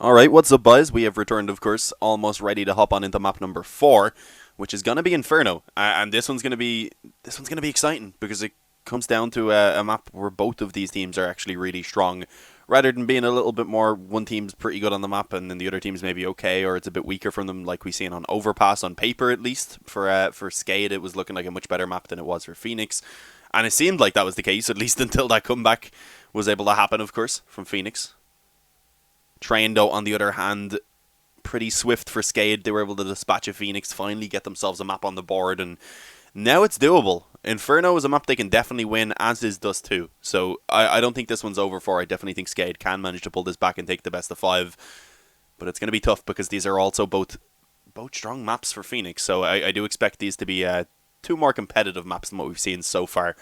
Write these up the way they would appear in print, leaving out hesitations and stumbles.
Alright, what's up, boys? We have returned, of course, almost ready to hop on into map number 4, which is gonna be Inferno. And this one's gonna be exciting because it comes down to a map where both of these teams are actually really strong. Rather than being a little bit more, one team's pretty good on the map and then the other team's maybe okay, or it's a bit weaker from them, like we seen on Overpass on paper at least. For SKADE, it was looking like a much better map than it was for Phoenix. And it seemed like that was the case, at least until that comeback was able to happen, of course, from Phoenix. Train, though, on the other hand, pretty swift for SKADE. They were able to dispatch a Phoenix, finally get themselves a map on the board, and now it's doable. Inferno is a map they can definitely win, as is Dust 2. So I don't think this one's over for. I definitely think SKADE can manage to pull this back and take the best of 5. But it's going to be tough because these are also both strong maps for Phoenix. So I do expect these to be two more competitive maps than what we've seen so far.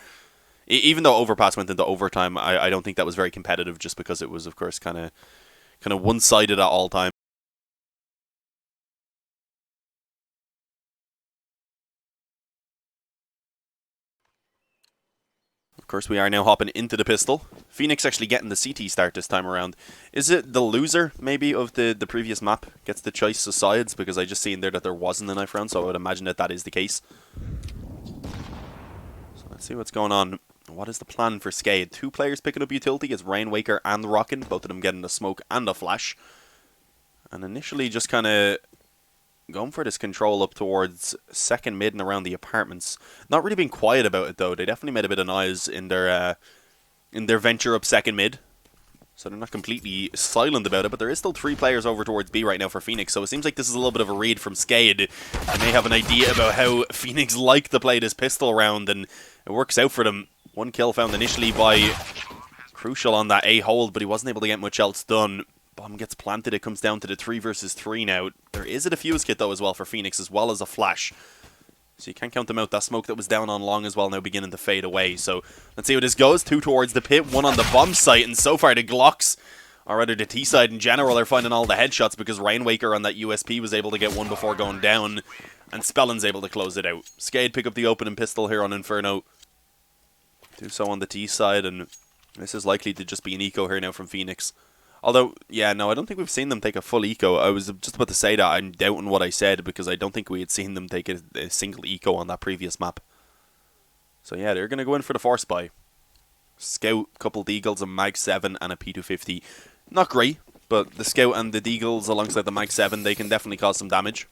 Even though Overpass went into overtime, I don't think that was very competitive just because it was, of course, kind of one-sided at all times. Of course, we are now hopping into the pistol. Phoenix actually getting the CT start this time around. Is it the loser, maybe, of the previous map gets the choice of sides? Because I just seen there that there wasn't a knife round, so I would imagine that that is the case. So let's see what's going on. What is the plan for SKADE? 2 players picking up utility. It's Rainwaker and Rockin', both of them getting a smoke and a flash. And initially just kind of going for this control up towards second mid and around the apartments. Not really being quiet about it, though. They definitely made a bit of noise in their venture up second mid. So they're not completely silent about it, but there is still 3 players over towards B right now for Phoenix, so it seems like this is a little bit of a read from SKADE. They may have an idea about how Phoenix like to play this pistol round, and it works out for them. 1 kill found initially by Crucial on that A hold, but he wasn't able to get much else done. Bomb gets planted. It comes down to the 3 versus 3 now. There is a defuse kit, though, as well for Phoenix, as well as a flash. So you can't count them out. That smoke that was down on long as well now beginning to fade away. So let's see how this goes. 2 towards the pit, 1 on the bomb site, and so far the Glocks, or rather the T side in general, are finding all the headshots because Rainwaker on that USP was able to get 1 before going down, and Spellin's able to close it out. SKADE pick up the opening pistol here on Inferno. Do so on the T side, and this is likely to just be an eco here now from Phoenix. Although, yeah, no, I don't think we've seen them take a full eco. I was just about to say that I'm doubting what I said because I don't think we had seen them take a single eco on that previous map. So yeah, they're going to go in for the Force Buy. Scout, couple Deagles, a Mag 7 and a P250. Not great, but the Scout and the Deagles alongside the Mag 7, they can definitely cause some damage.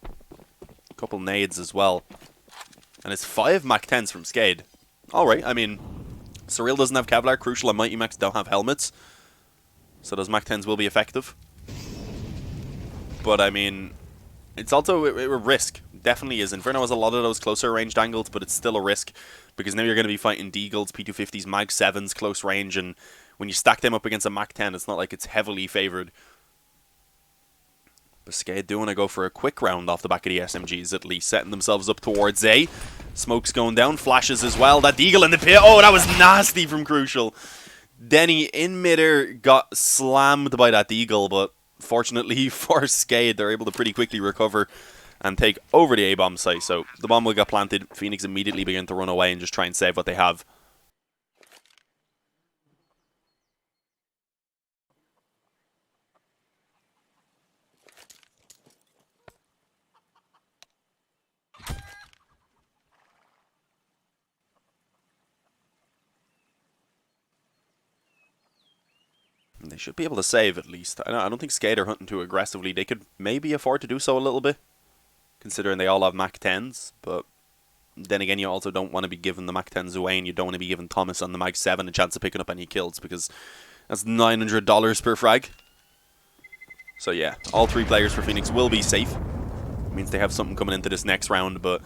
A couple nades as well. And it's 5 Mag 10s from SKADE. Alright, I mean, Surreal doesn't have Kevlar, Crucial and Mighty Max don't have helmets. So those Mach 10s will be effective. But, I mean, it's also a risk. Definitely is. Inferno has a lot of those closer ranged angles, but it's still a risk. Because now you're going to be fighting Deagles, P250s, Mag 7s, close range, and when you stack them up against a Mach 10, it's not like it's heavily favoured. But SKADE do want to go for a quick round off the back of the SMGs, at least. Setting themselves up towards A. Smoke's going down, flashes as well. That Deagle in the pit. Oh, that was nasty from Crucial. Denny in midair got slammed by that Deagle, but fortunately for SKADE, they're able to pretty quickly recover and take over the A-bomb site. So the bomb will get planted. Phoenix immediately begin to run away and just try and save what they have. They should be able to save, at least. I don't think SKADE are hunting too aggressively. They could maybe afford to do so a little bit, considering they all have Mach 10s. But then again, you also don't want to be giving the Mach 10s away, and you don't want to be giving Thomas on the Mag 7 a chance of picking up any kills, because that's $900 per frag. So yeah, all 3 players for Phoenix will be safe. It means they have something coming into this next round, but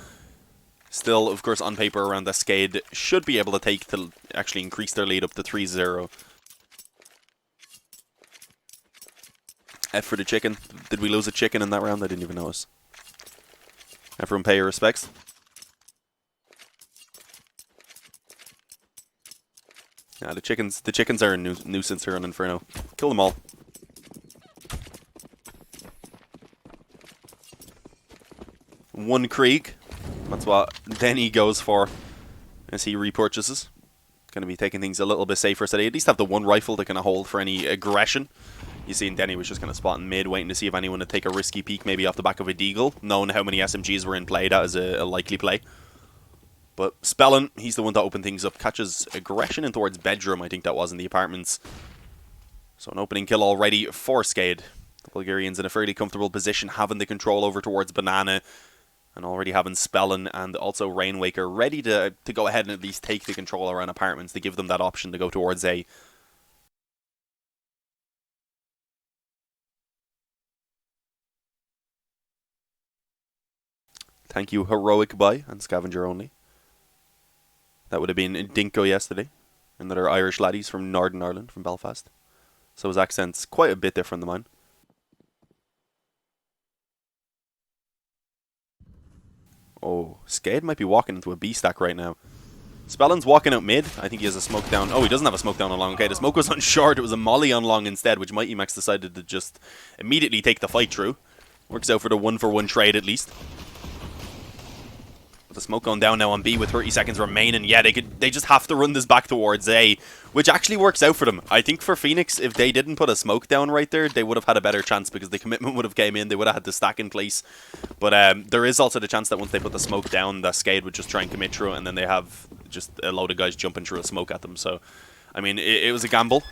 still, of course, on paper around that SKADE should be able to take to actually increase their lead up to 3-0. F for the chicken. Did we lose a chicken in that round? I didn't even notice. Everyone pay your respects. Yeah, the chickens are a nuisance here on Inferno. Kill them all. One Krieg. That's what Denny goes for as he repurchases. Going to be taking things a little bit safer, so they at least have the 1 rifle they can hold for any aggression. You seen Denny was just kind of spotting mid, waiting to see if anyone would take a risky peek, maybe off the back of a deagle. Knowing how many SMGs were in play, that is a likely play. But Spellin, he's the one to open things up. Catches aggression in towards bedroom, I think that was, in the apartments. So an opening kill already for SKADE. The Bulgarians in a fairly comfortable position, having the control over towards Banana. And already having Spellin and also Rainwaker ready to go ahead and at least take the control around apartments, to give them that option to go towards A. Thank you, Heroic Buy and Scavenger Only. That would have been Dinko yesterday. Another Irish laddies from Northern Ireland, from Belfast. So his accent's quite a bit different than mine. Oh, SKADE might be walking into a B stack right now. Spellin's walking out mid. I think he has a smoke down. Oh, he doesn't have a smoke down on long. Okay, the smoke was on short. It was a molly on long instead, which Mighty Max decided to just immediately take the fight through. Works out for the 1-for-1 trade at least. The smoke going down now on B with 30 seconds remaining. Yeah, they just have to run this back towards A, which actually works out for them. I think for Phoenix, if they didn't put a smoke down right there, they would have had a better chance, because the commitment would have came in. They would have had the stack in place. But there is also the chance that once they put the smoke down, that SKADE would just try and commit through it, and then they have just a load of guys jumping through a smoke at them. So, I mean, it was a gamble,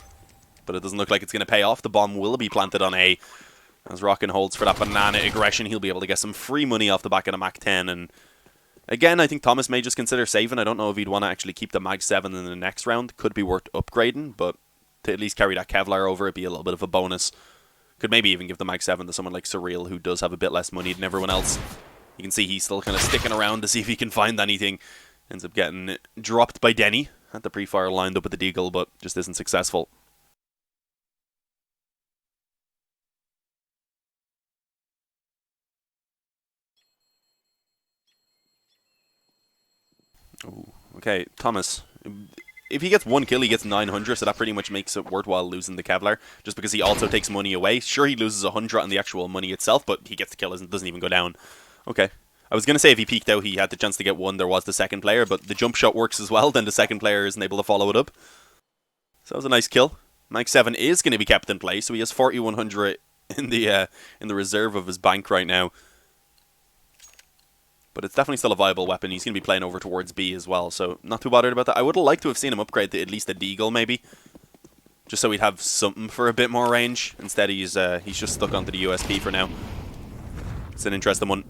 but it doesn't look like it's going to pay off. The bomb will be planted on A. As Rockin holds for that Banana aggression, he'll be able to get some free money off the back of the Mac 10, and again, I think Thomas may just consider saving. I don't know if he'd want to actually keep the Mag 7 in the next round. Could be worth upgrading, but to at least carry that Kevlar over, it'd be a little bit of a bonus. Could maybe even give the Mag 7 to someone like Surreal, who does have a bit less money than everyone else. You can see he's still kind of sticking around to see if he can find anything. Ends up getting dropped by Denny. Had the pre-fire lined up with the Deagle, but just isn't successful. Ooh, okay, Thomas. If he gets one kill, he gets 900, so that pretty much makes it worthwhile losing the Kevlar, just because he also takes money away. Sure, he loses 100 on the actual money itself, but he gets the kill, doesn't even go down. Okay. I was going to say if he peeked out, he had the chance to get one, there was the second player, but the jump shot works as well, then the second player isn't able to follow it up. So that was a nice kill. Mag 7 is going to be kept in play, so he has 4100 in the reserve of his bank right now. But it's definitely still a viable weapon. He's going to be playing over towards B as well, so not too bothered about that. I would have liked to have seen him upgrade to at least a Deagle, maybe. Just so he'd have something for a bit more range. Instead, he's just stuck onto the USP for now. It's an interesting one.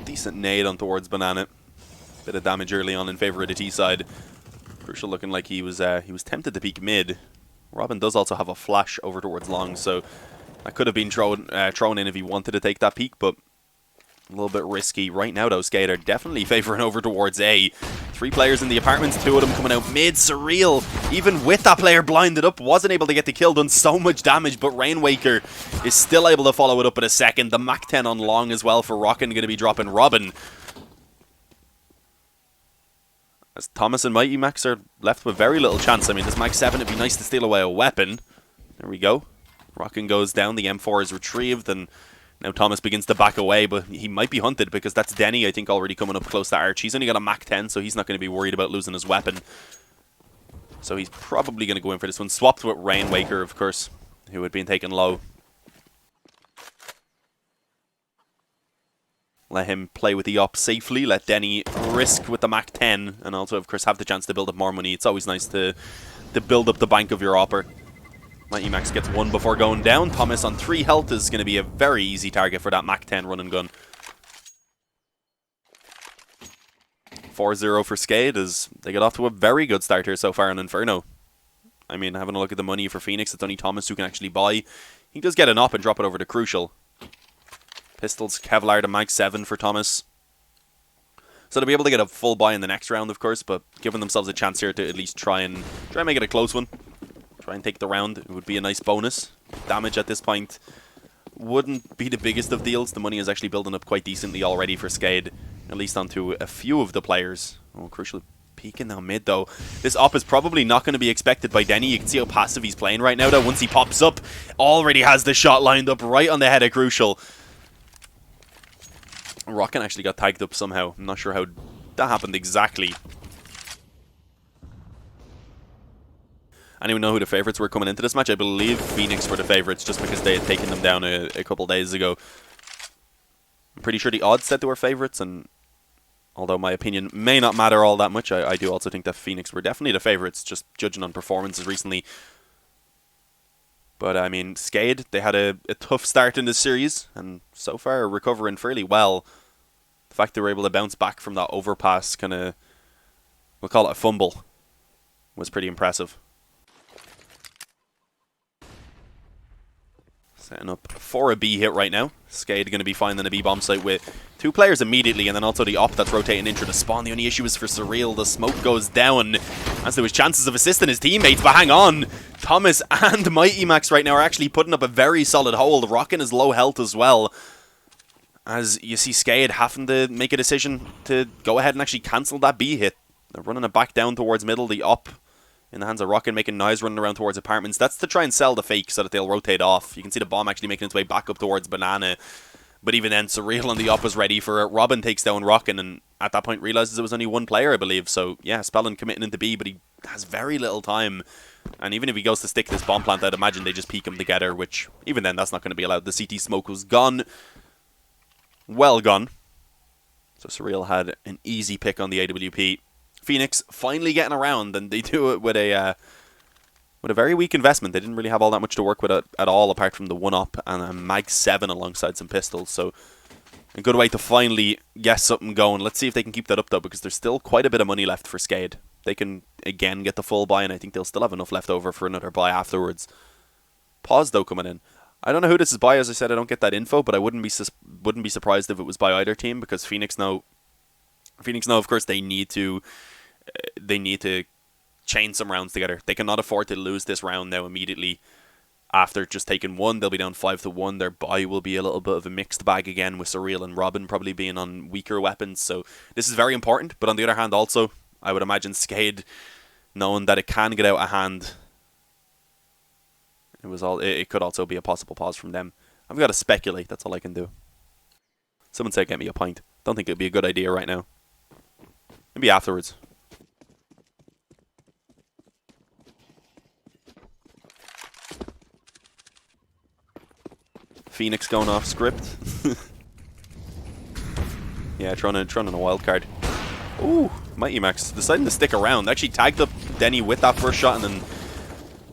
Decent nade on towards Banana. Bit of damage early on in favor of the T side. Crucial looking like he was tempted to peek mid. Robin does also have a flash over towards long, so that could have been thrown in if he wanted to take that peek, but a little bit risky. Right now, though, SKADE are definitely favouring over towards A. 3 players in the apartments, 2 of them coming out mid. Surreal, even with that player blinded up, wasn't able to get the kill, done so much damage, but Rainwaker is still able to follow it up in a second. The Mac 10 on long as well for Rockin, going to be dropping Robin. As Thomas and Mighty Max are left with very little chance. I mean, this Mag 7, it'd be nice to steal away a weapon. There we go. Rockin goes down, the M4 is retrieved, and now Thomas begins to back away, but he might be hunted because that's Denny, I think, already coming up close to Arch. He's only got a Mac 10, so he's not going to be worried about losing his weapon. So he's probably going to go in for this one. Swapped with Rainwaker, of course, who had been taken low. Let him play with the op safely. Let Denny risk with the Mac 10. And also, of course, have the chance to build up more money. It's always nice to build up the bank of your opper. Mighty Max gets 1 before going down. Thomas on 3 health is going to be a very easy target for that Mac 10 run and gun. 4-0 for SKADE as they get off to a very good start here so far in Inferno. I mean, having a look at the money for Phoenix, it's only Thomas who can actually buy. He does get an op and drop it over to Crucial. Pistols, Kevlar to Mag 7 for Thomas. So they'll be able to get a full buy in the next round, of course, but giving themselves a chance here to at least try and make it a close one. Try and take the round. It would be a nice bonus. Damage at this point wouldn't be the biggest of deals. The money is actually building up quite decently already for SKADE, at least onto a few of the players. Oh, Crucial peeking now mid, though. This op is probably not going to be expected by Denny. You can see how passive he's playing right now, though. Once he pops up, already has the shot lined up right on the head of Crucial. Rockin actually got tagged up somehow. I'm not sure how that happened exactly. Anyone know who the favourites were coming into this match? I believe Phoenix were the favourites just because they had taken them down a couple days ago. I'm pretty sure the odds said they were favourites, and although my opinion may not matter all that much, I do also think that Phoenix were definitely the favourites, just judging on performances recently. But, I mean, SKADE, they had a tough start in this series, and so far are recovering fairly well. The fact they were able to bounce back from that overpass, kind of, we'll call it a fumble, was pretty impressive. Setting up for a B hit right now. SKADE going to be finding a B bomb site with 2 players immediately, and then also the op that's rotating into the spawn. The only issue is for Surreal. The smoke goes down as there was chances of assisting his teammates, but hang on. Thomas and Mighty Max right now are actually putting up a very solid hold. Rockin is low health as well, as you see SKADE having to make a decision to go ahead and actually cancel that B hit. They're running it back down towards middle. The op in the hands of Rockin, making noise running around towards apartments. That's to try and sell the fake so that they'll rotate off. You can see the bomb actually making its way back up towards Banana. But even then, Surreal on the op was ready for it. Robin takes down Rockin, and at that point realizes it was only 1 player, I believe. So, yeah, Spellin committing into B, but he has very little time. And even if he goes to stick this bomb plant, I'd imagine they just peek him together, which, even then, that's not going to be allowed. The CT smoke was gone. Well gone. So, Surreal had an easy pick on the AWP. Phoenix finally getting around, and they do it with a very weak investment. They didn't really have all that much to work with at all, apart from the 1-op and a Mag 7 alongside some pistols. So a good way to finally get something going. Let's see if they can keep that up, though, because there's still quite a bit of money left for SKADE. They can, again, get the full buy, and I think they'll still have enough left over for another buy afterwards. Pause, though, coming in. I don't know who this is by. As I said, I don't get that info, but I wouldn't be surprised if it was by either team, because Phoenix know, of course, they need to chain some rounds together. They cannot afford to lose this round now immediately after just taking 1. They'll be down 5-1. Their buy will be a little bit of a mixed bag again, with Surreal and Robin probably being on weaker weapons. So this is very important. But on the other hand, also, I would imagine SKADE, knowing that it can get out of hand, it could also be a possible pause from them. I've got to speculate. That's all I can do. Someone said get me a pint. Don't think it'd be a good idea right now. Maybe afterwards. Phoenix going off script. Yeah, throwing in a wild card. Ooh, Mighty Max deciding to stick around. Actually tagged up Denny with that first shot and then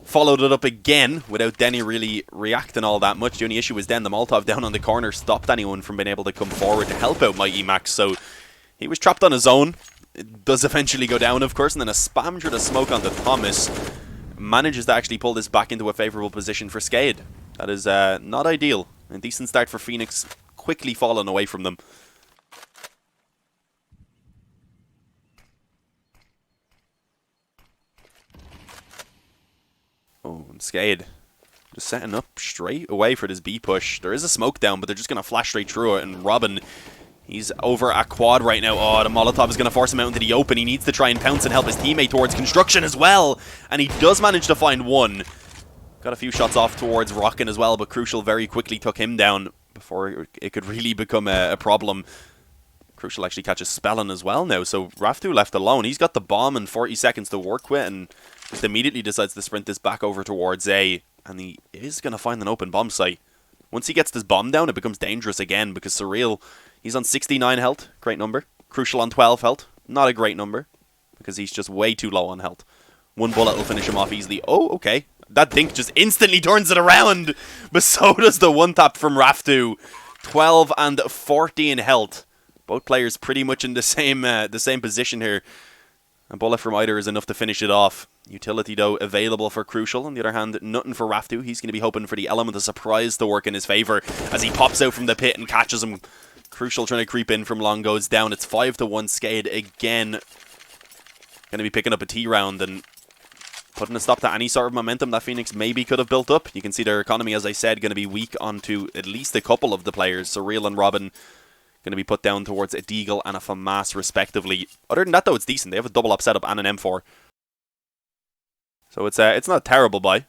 followed it up again without Denny really reacting all that much. The only issue was then the Molotov down on the corner stopped anyone from being able to come forward to help out Mighty Max. So he was trapped on his own. It does eventually go down, of course, and then a spam through the smoke onto Thomas manages to actually pull this back into a favourable position for SKADE. That is not ideal. A decent start for Phoenix, quickly falling away from them. Oh, and SKADE just setting up straight away for this B push. There is a smoke down, but they're just going to flash straight through it. And Robin, he's over at quad right now. Oh, the Molotov is going to force him out into the open. He needs to try and pounce and help his teammate towards construction as well. And he does manage to find 1. Got a few shots off towards Rockin as well, but Crucial very quickly took him down before it could really become a problem. Crucial actually catches Spellin as well now, so Raftu left alone. He's got the bomb and 40 seconds to work with, and just immediately decides to sprint this back over towards A, and he is going to find an open bomb site. Once he gets this bomb down, it becomes dangerous again, because Surreal, he's on 69 health, great number. Crucial on 12 health, not a great number, because he's just way too low on health. 1 bullet will finish him off easily. Oh, okay. That dink just instantly turns it around, but so does the 1-tap from Raftu. 12 and 14 health. Both players pretty much in the same position here. A bullet from either is enough to finish it off. Utility, though, available for Crucial. On the other hand, nothing for Raftu. He's going to be hoping for the element of surprise to work in his favour as he pops out from the pit and catches him. Crucial trying to creep in from long goes down. It's 5-1 SKADE again. Going to be picking up a T round and putting a stop to any sort of momentum that Phoenix maybe could have built up. You can see their economy, as I said, going to be weak onto at least a couple of the players. Surreal and Robin going to be put down towards a Deagle and a FAMAS respectively. Other than that, though, it's decent. They have a double up setup and an M4. So it's not a terrible buy.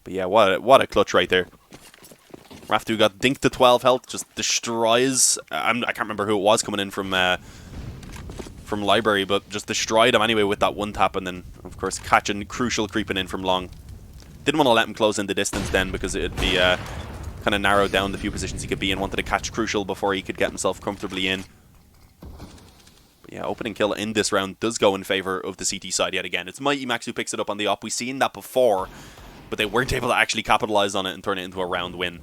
But yeah, what a clutch right there. Raftu got dinked to 12 health, just destroys. I can't remember who it was coming in from from Library, but just destroyed him anyway with that one tap, and then, of course, catching Crucial creeping in from long. Didn't want to let him close in the distance then, because it'd be kind of narrowed down the few positions he could be in. Wanted to catch Crucial before he could get himself comfortably in. But yeah, opening kill in this round does go in favor of the CT side yet again. It's Mighty Max who picks it up on the op. We've seen that before, but they weren't able to actually capitalize on it and turn it into a round win.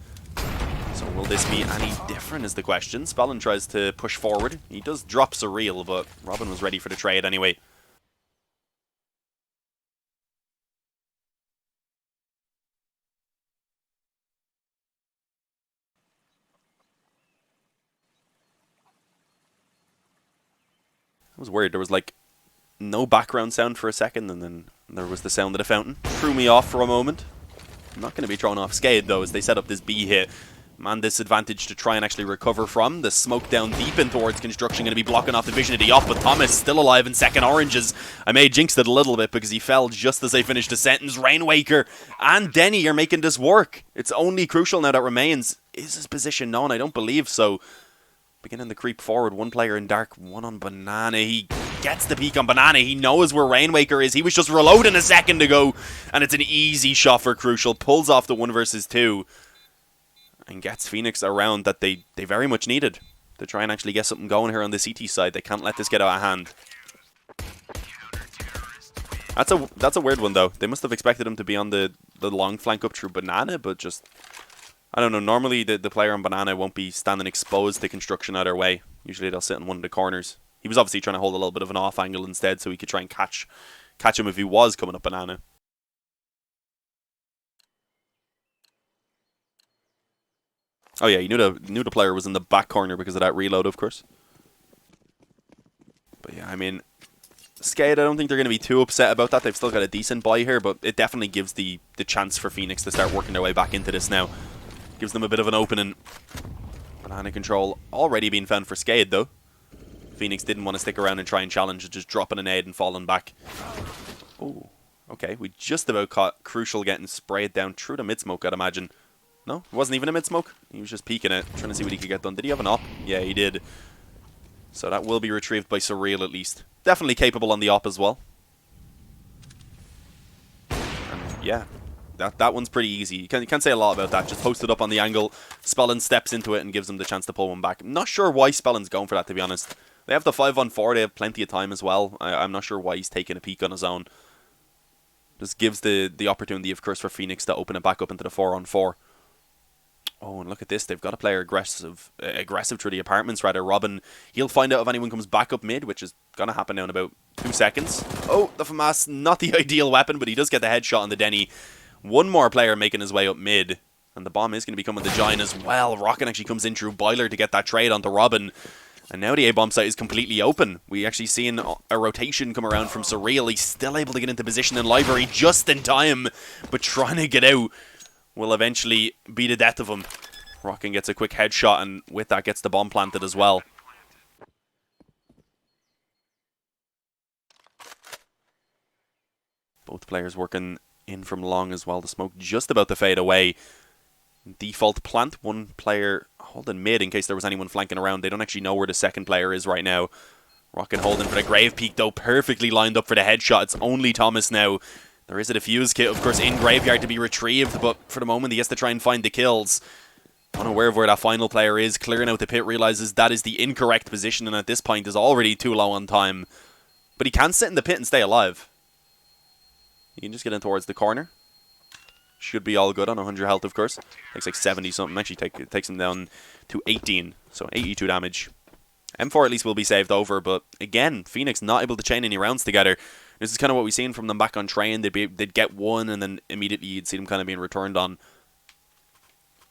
So will this be any different is the question. Spellin tries to push forward. He does drop Surreal, but Robin was ready for the trade anyway. It was weird. There was like no background sound for a second, and then there was the sound of the fountain. Threw me off for a moment. I'm not going to be thrown off SKADE though, as they set up this B hit. Man, disadvantage to try and actually recover from. The smoke down deep in towards construction going to be blocking off the vision of the op, but Thomas still alive in second oranges. I may have jinxed it a little bit because he fell just as I finished the sentence. Rainwaker and Denny are making this work. It's only Crucial now that remains. Is his position known? I don't believe so. Beginning to creep forward. One player in dark, one on Banana. He gets the peek on Banana. He knows where Rainwaker is. He was just reloading a second ago, and it's an easy shot for Crucial. Pulls off the 1 versus 2. And gets Phoenix around that they very much needed to try and actually get something going here on the CT side. They can't let this get out of hand. That's a weird one though. They must have expected him to be on the long flank up through Banana, but just, I don't know. Normally the player on Banana won't be standing exposed to construction either way. Usually they'll sit in one of the corners. He was obviously trying to hold a little bit of an off angle instead, so he could try and catch him if he was coming up Banana. Oh yeah, you knew the player was in the back corner because of that reload, of course. But yeah, I mean, SKADE, I don't think they're going to be too upset about that. They've still got a decent buy here, but it definitely gives the chance for Phoenix to start working their way back into this now. Gives them a bit of an opening. Banana control already being found for SKADE, though. Phoenix didn't want to stick around and try and challenge, just dropping a nade and falling back. Oh, okay. We just about caught Crucial getting sprayed down through the mid-smoke, I'd imagine. No, it wasn't even a mid-smoke. He was just peeking it, trying to see what he could get done. Did he have an op? Yeah, he did. So that will be retrieved by Surreal at least. Definitely capable on the op as well. And yeah, that one's pretty easy. You can't say a lot about that. Just post it up on the angle. Spellin steps into it and gives him the chance to pull one back. I'm not sure why Spellin's going for that, to be honest. They have the 5-on-4. They have plenty of time as well. I'm not sure why he's taking a peek on his own. Just gives the opportunity, of course, for Phoenix to open it back up into the 4-on-4. Oh, and look at this. They've got a player aggressive through the apartments, rather. Robin, he'll find out if anyone comes back up mid, which is going to happen now in about 2 seconds. Oh, the FAMAS, not the ideal weapon, but he does get the headshot on the Denny. One more player making his way up mid, and the bomb is going to be coming to Giant as well. Rocket actually comes in through Boiler to get that trade onto Robin. And now the A-bomb site is completely open. We actually seen a rotation come around from Surreal. He's still able to get into position in Library just in time, but trying to get out will eventually be the death of him. Rockin gets a quick headshot, and with that gets the bomb planted as well. Both players working in from long as well. The smoke just about to fade away. Default plant. One player holding mid in case there was anyone flanking around. They don't actually know where the second player is right now. Rockin holding for the grave peak though. Perfectly lined up for the headshot. It's only Thomas now. There is a defuse kit, of course, in Graveyard to be retrieved, but for the moment he has to try and find the kills. Unaware of where that final player is, clearing out the pit, realizes that is the incorrect position, and at this point is already too low on time. But he can sit in the pit and stay alive. He can just get in towards the corner. Should be all good on 100 health, of course. Takes like 70 something. Actually, it takes him down to 18, so 82 damage. M4 at least will be saved over, but again, Phoenix not able to chain any rounds together. This is kind of what we've seen from them back on train. They'd get one, and then immediately you'd see them kind of being returned on.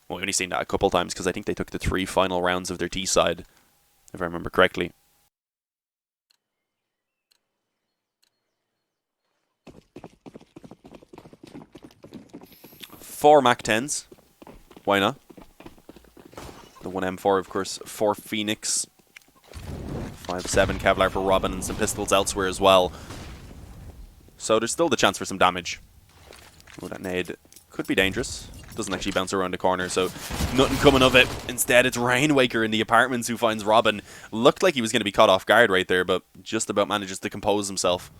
Well, we've only seen that a couple times, because I think they took the 3 final rounds of their T side, if I remember correctly. Four MAC-10s. Why not? The 1 M4, of course, for Phoenix. 5.7 Kevlar for Robin, and some pistols elsewhere as well. So there's still the chance for some damage. Oh, that nade could be dangerous. Doesn't actually bounce around the corner, so nothing coming of it. Instead, it's Rainwaker in the apartments who finds Robin. Looked like he was going to be caught off guard right there, but just about manages to compose himself.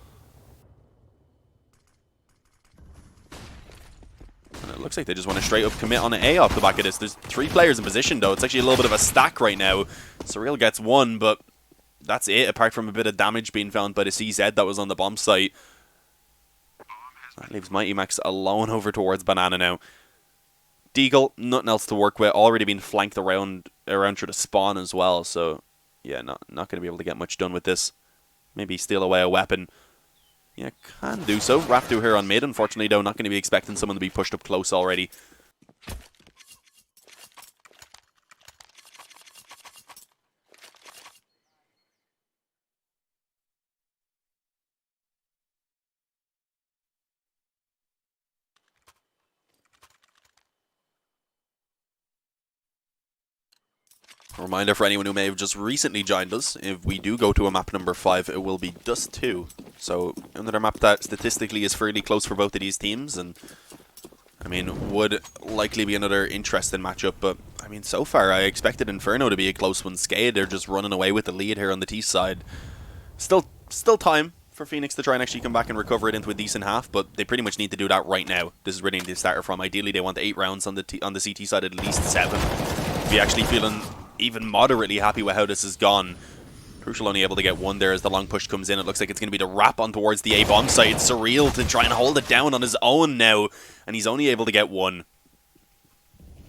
And it looks like they just want to straight up commit on an A off the back of this. There's 3 players in position, though. It's actually a little bit of a stack right now. Surreal gets 1, but that's it, apart from a bit of damage being found by the CZ that was on the bomb site. That leaves Mighty Max alone over towards Banana now. Deagle, nothing else to work with. Already been flanked around through the spawn as well. So, yeah, not going to be able to get much done with this. Maybe steal away a weapon. Yeah, can do so. Raftu here on mid. Unfortunately, though, not going to be expecting someone to be pushed up close already. A reminder for anyone who may have just recently joined us, if we do go to a map number 5, it will be Dust 2. So, another map that statistically is fairly close for both of these teams, and, I mean, would likely be another interesting matchup, but, I mean, so far I expected Inferno to be a close one. SKADE, they're just running away with the lead here on the T side. Still time for Phoenix to try and actually come back and recover it into a decent half, but they pretty much need to do that right now. This is where they need to start from. Ideally, they want 8 rounds on the CT side, at least 7. Be actually feeling even moderately happy with how this has gone. Crucial only able to get 1 there as the long push comes in. It looks like it's going to be the wrap on towards the A bomb site. Surreal to try and hold it down on his own now, and he's only able to get 1.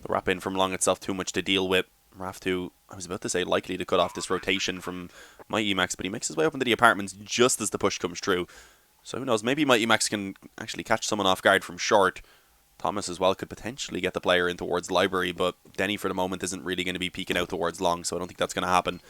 The wrap in from long itself too much to deal with. Raftu, I was about to say, likely to cut off this rotation from Mighty Max, but he makes his way up into the apartments just as the push comes through. So who knows, maybe Mighty Max can actually catch someone off guard from short. Thomas as well could potentially get the player in towards Library, but Denny for the moment isn't really going to be peeking out towards long, so I don't think that's going to happen.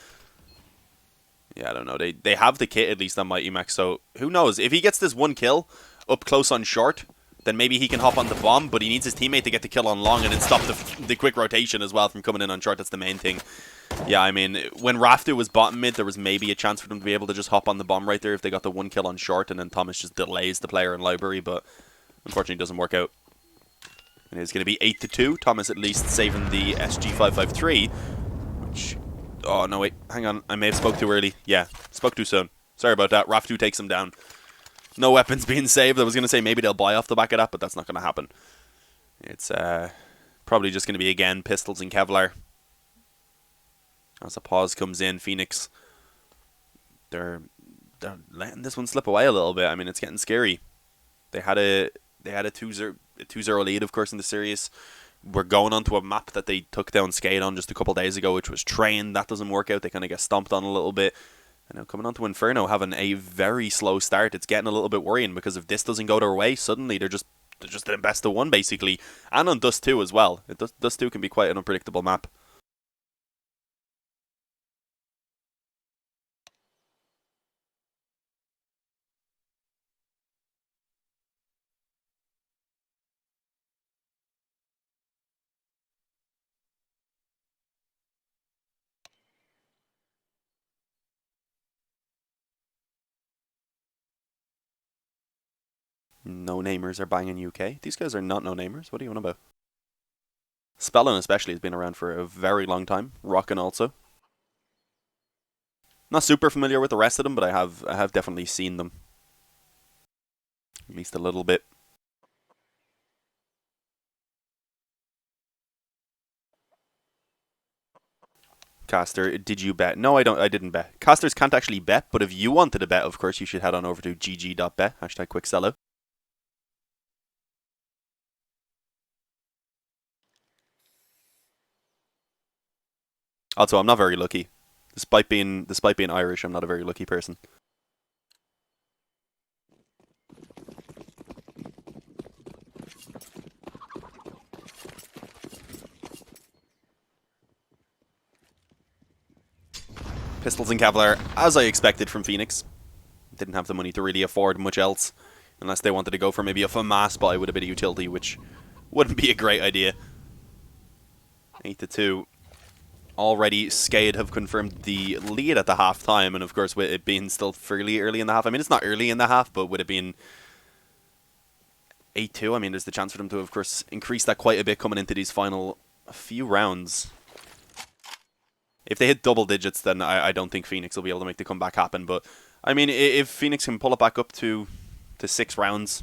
Yeah, I don't know. They have the kit at least on Mighty Max, so who knows? If he gets this 1 kill up close on short, then maybe he can hop on the bomb, but he needs his teammate to get the kill on long and then stop the quick rotation as well from coming in on short. That's the main thing. Yeah, I mean, when Raftu was bottom mid, there was maybe a chance for them to be able to just hop on the bomb right there if they got the 1 kill on short, and then Thomas just delays the player in Library, but unfortunately it doesn't work out. And it's going to be 8-2. Thomas at least saving the SG553. Which... Oh, no, wait. Hang on. I may have spoke too early. Yeah, spoke too soon. Sorry about that. Raftu takes him down. No weapons being saved. I was going to say maybe they'll buy off the back of that, but that's not going to happen. It's probably just going to be, again, pistols and Kevlar. As a pause comes in, Phoenix... They're letting this one slip away a little bit. I mean, it's getting scary. They had a 2-0 lead, of course, in the series. We're going on to a map that they took down SKADE on just a couple days ago, which was Train. That doesn't work out. They kind of get stomped on a little bit. And now coming on to Inferno, having a very slow start. It's getting a little bit worrying, because if this doesn't go their way, suddenly they're just in best of 1, basically. And on Dust 2 as well. Dust 2 can be quite an unpredictable map. No-namers are banging UK. These guys are not no-namers. What are you on about? Spellin especially has been around for a very long time. Rockin' also. Not super familiar with the rest of them, but I have definitely seen them. At least a little bit. Caster, did you bet? No, I didn't bet. Casters can't actually bet, but if you wanted to bet, of course, you should head on over to GG.Bet. Hashtag quick sellout. Also, I'm not very lucky. Despite being Irish, I'm not a very lucky person. Pistols and Kevlar, as I expected from Phoenix. Didn't have the money to really afford much else. Unless they wanted to go for maybe a FAMAS buy with a bit of utility, which wouldn't be a great idea. 8-2. Already, SKADE have confirmed the lead at the half-time, and of course, with it being still fairly early in the half. I mean, it's not early in the half, but with it being 8-2. I mean, there's the chance for them to, of course, increase that quite a bit coming into these final few rounds. If they hit double digits, then I don't think Phoenix will be able to make the comeback happen. But, I mean, if Phoenix can pull it back up to 6 rounds,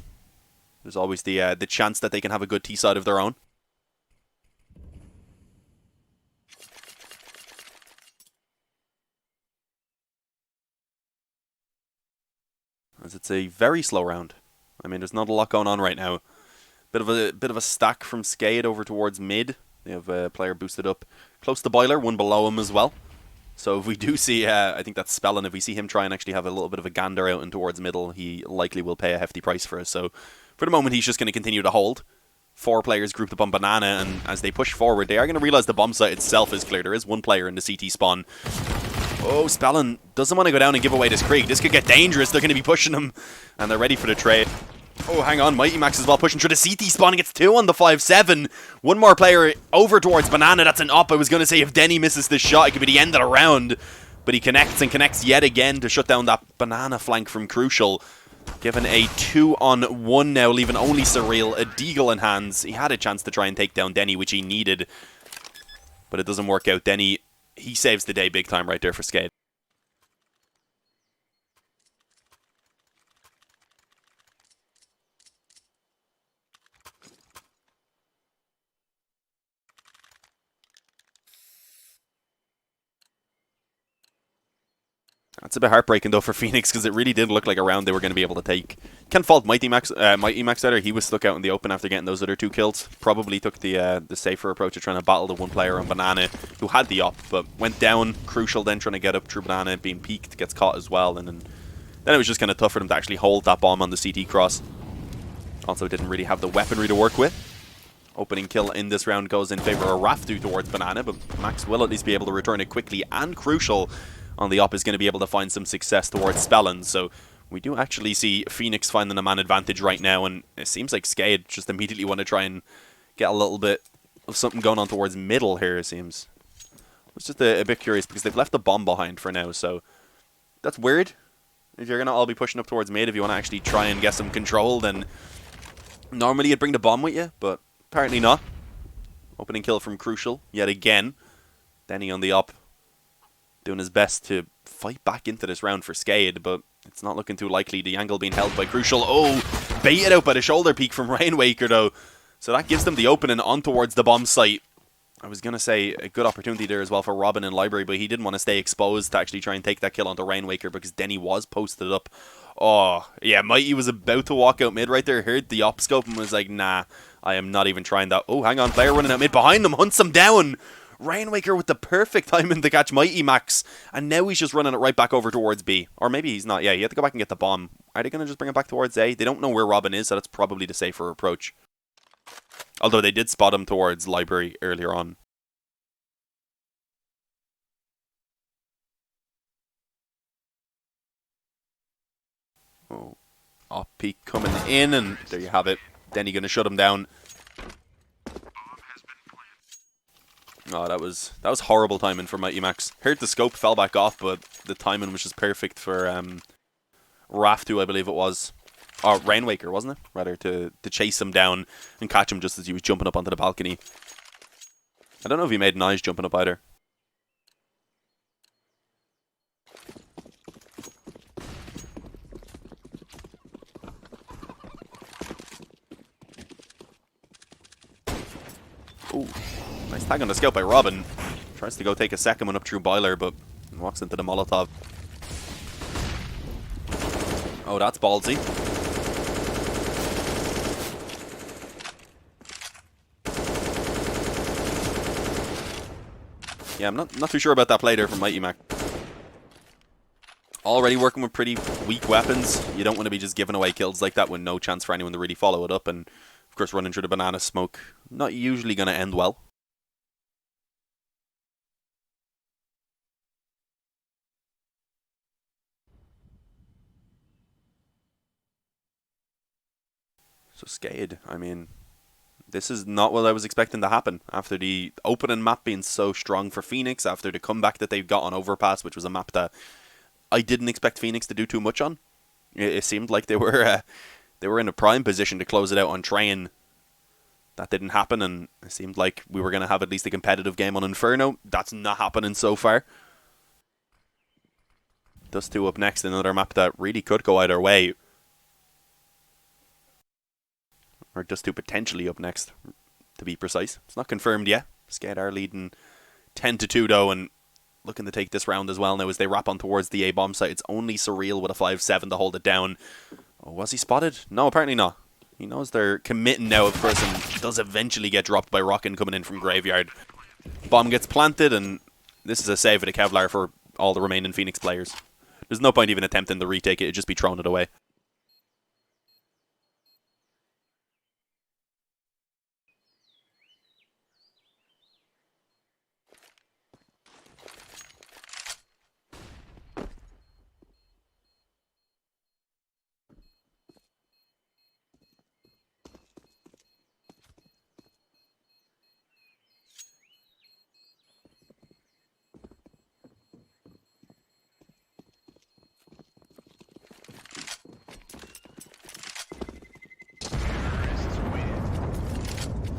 there's always the chance that they can have a good T-side of their own. As it's a very slow round. I mean, there's not a lot going on right now. Bit of a stack from SKADE over towards mid. They have a player boosted up close to Boiler, one below him as well. So if we do see, I think that's Spellin, if we see him try and actually have a little bit of a gander out and towards middle, he likely will pay a hefty price for us. So for the moment, he's just going to continue to hold. 4 players grouped up on Banana, and as they push forward, they are going to realize the bomb site itself is clear. There is one player in the CT spawn. Oh, Spellin doesn't want to go down and give away this Krieg. This could get dangerous. They're going to be pushing him, and they're ready for the trade. Oh, hang on. Mighty Max as well, pushing through the CT spawn. He gets 2 on the 5-7. One more player over towards Banana. That's an up. I was going to say if Denny misses this shot, it could be the end of the round. But he connects and connects yet again to shut down that Banana flank from Crucial. Given a 2-on-1 now, leaving only Surreal, a Deagle in hands. He had a chance to try and take down Denny, which he needed. But it doesn't work out. Denny, he saves the day big time right there for SKADE. That's a bit heartbreaking though for Phoenix, because it really did look like a round they were going to be able to take. Can't fault Mighty Max either. He was stuck out in the open after getting those other 2 kills. Probably took the safer approach of trying to battle the one player on Banana who had the op, but went down. Crucial then trying to get up through Banana, being peeked, gets caught as well, and then it was just kind of tough for them to actually hold that bomb on the CT cross. Also didn't really have the weaponry to work with. Opening kill in this round goes in favor of Raftu towards Banana, but Max will at least be able to return it quickly, and Crucial on the op is going to be able to find some success towards Spellin. So we do actually see Phoenix finding a man advantage right now, and it seems like SKADE just immediately want to try and get a little bit of something going on towards middle here, it seems. It's just a bit curious because they've left the bomb behind for now, so that's weird. If you're going to all be pushing up towards mid, if you want to actually try and get some control, then normally you'd bring the bomb with you, but apparently not. Opening kill from Crucial yet again. Denny on the op, doing his best to fight back into this round for SKADE, but it's not looking too likely. The angle being held by Crucial. Oh, baited out by the shoulder peek from Rainwaker though. So that gives them the opening on towards the bomb site. I was going to say a good opportunity there as well for Robin in Library, but he didn't want to stay exposed to actually try and take that kill onto Rainwaker because Denny was posted up. Oh, yeah, Mighty was about to walk out mid right there, heard the op scope and was like, nah, I am not even trying that. Oh, hang on, player running out mid behind them, hunts him down. Rainwaker with the perfect timing to catch Mighty Max, and now he's just running it right back over towards B. Or maybe he's not. Yeah, he had to go back and get the bomb. Are they going to just bring it back towards A? They don't know where Robin is, so that's probably the safer approach. Although they did spot him towards Library earlier on. Oh, off peak coming in, and there you have it. Denny going to shut him down. Oh, that was horrible timing for Mighty Max. Heard the scope, fell back off, but the timing was just perfect for Raftu, I believe it was. Or Rainwaker, wasn't it? Rather, to chase him down and catch him just as he was jumping up onto the balcony. I don't know if he made noise jumping up either. Ooh. Nice tag on the scout by Robin. Tries to go take a second one up through Boiler, but walks into the Molotov. Oh, that's ballsy. Yeah, I'm not too sure about that play there from Mighty Mac. Already working with pretty weak weapons. You don't want to be just giving away kills like that with no chance for anyone to really follow it up. And, of course, running through the banana smoke, not usually going to end well. So SKADE, I mean, this is not what I was expecting to happen. After the opening map being so strong for Phoenix, after the comeback that they've got on Overpass, which was a map that I didn't expect Phoenix to do too much on. It seemed like they were They were in a prime position to close it out on Train. That didn't happen, and it seemed like we were going to have at least a competitive game on Inferno. That's not happening so far. Dust 2 up next, another map that really could go either way. Or Dust 2 potentially up next, to be precise. It's not confirmed yet. SKADE are leading 10-2 though, and looking to take this round as well now as they wrap on towards the A bomb site. It's only Surreal with a 5-7 to hold it down. Oh, was he spotted? No, apparently not. He knows they're committing now, of course, and does eventually get dropped by Rockin coming in from Graveyard. Bomb gets planted, and this is a save for the Kevlar for all the remaining Phoenix players. There's no point even attempting to retake it, it'd just be throwing it away.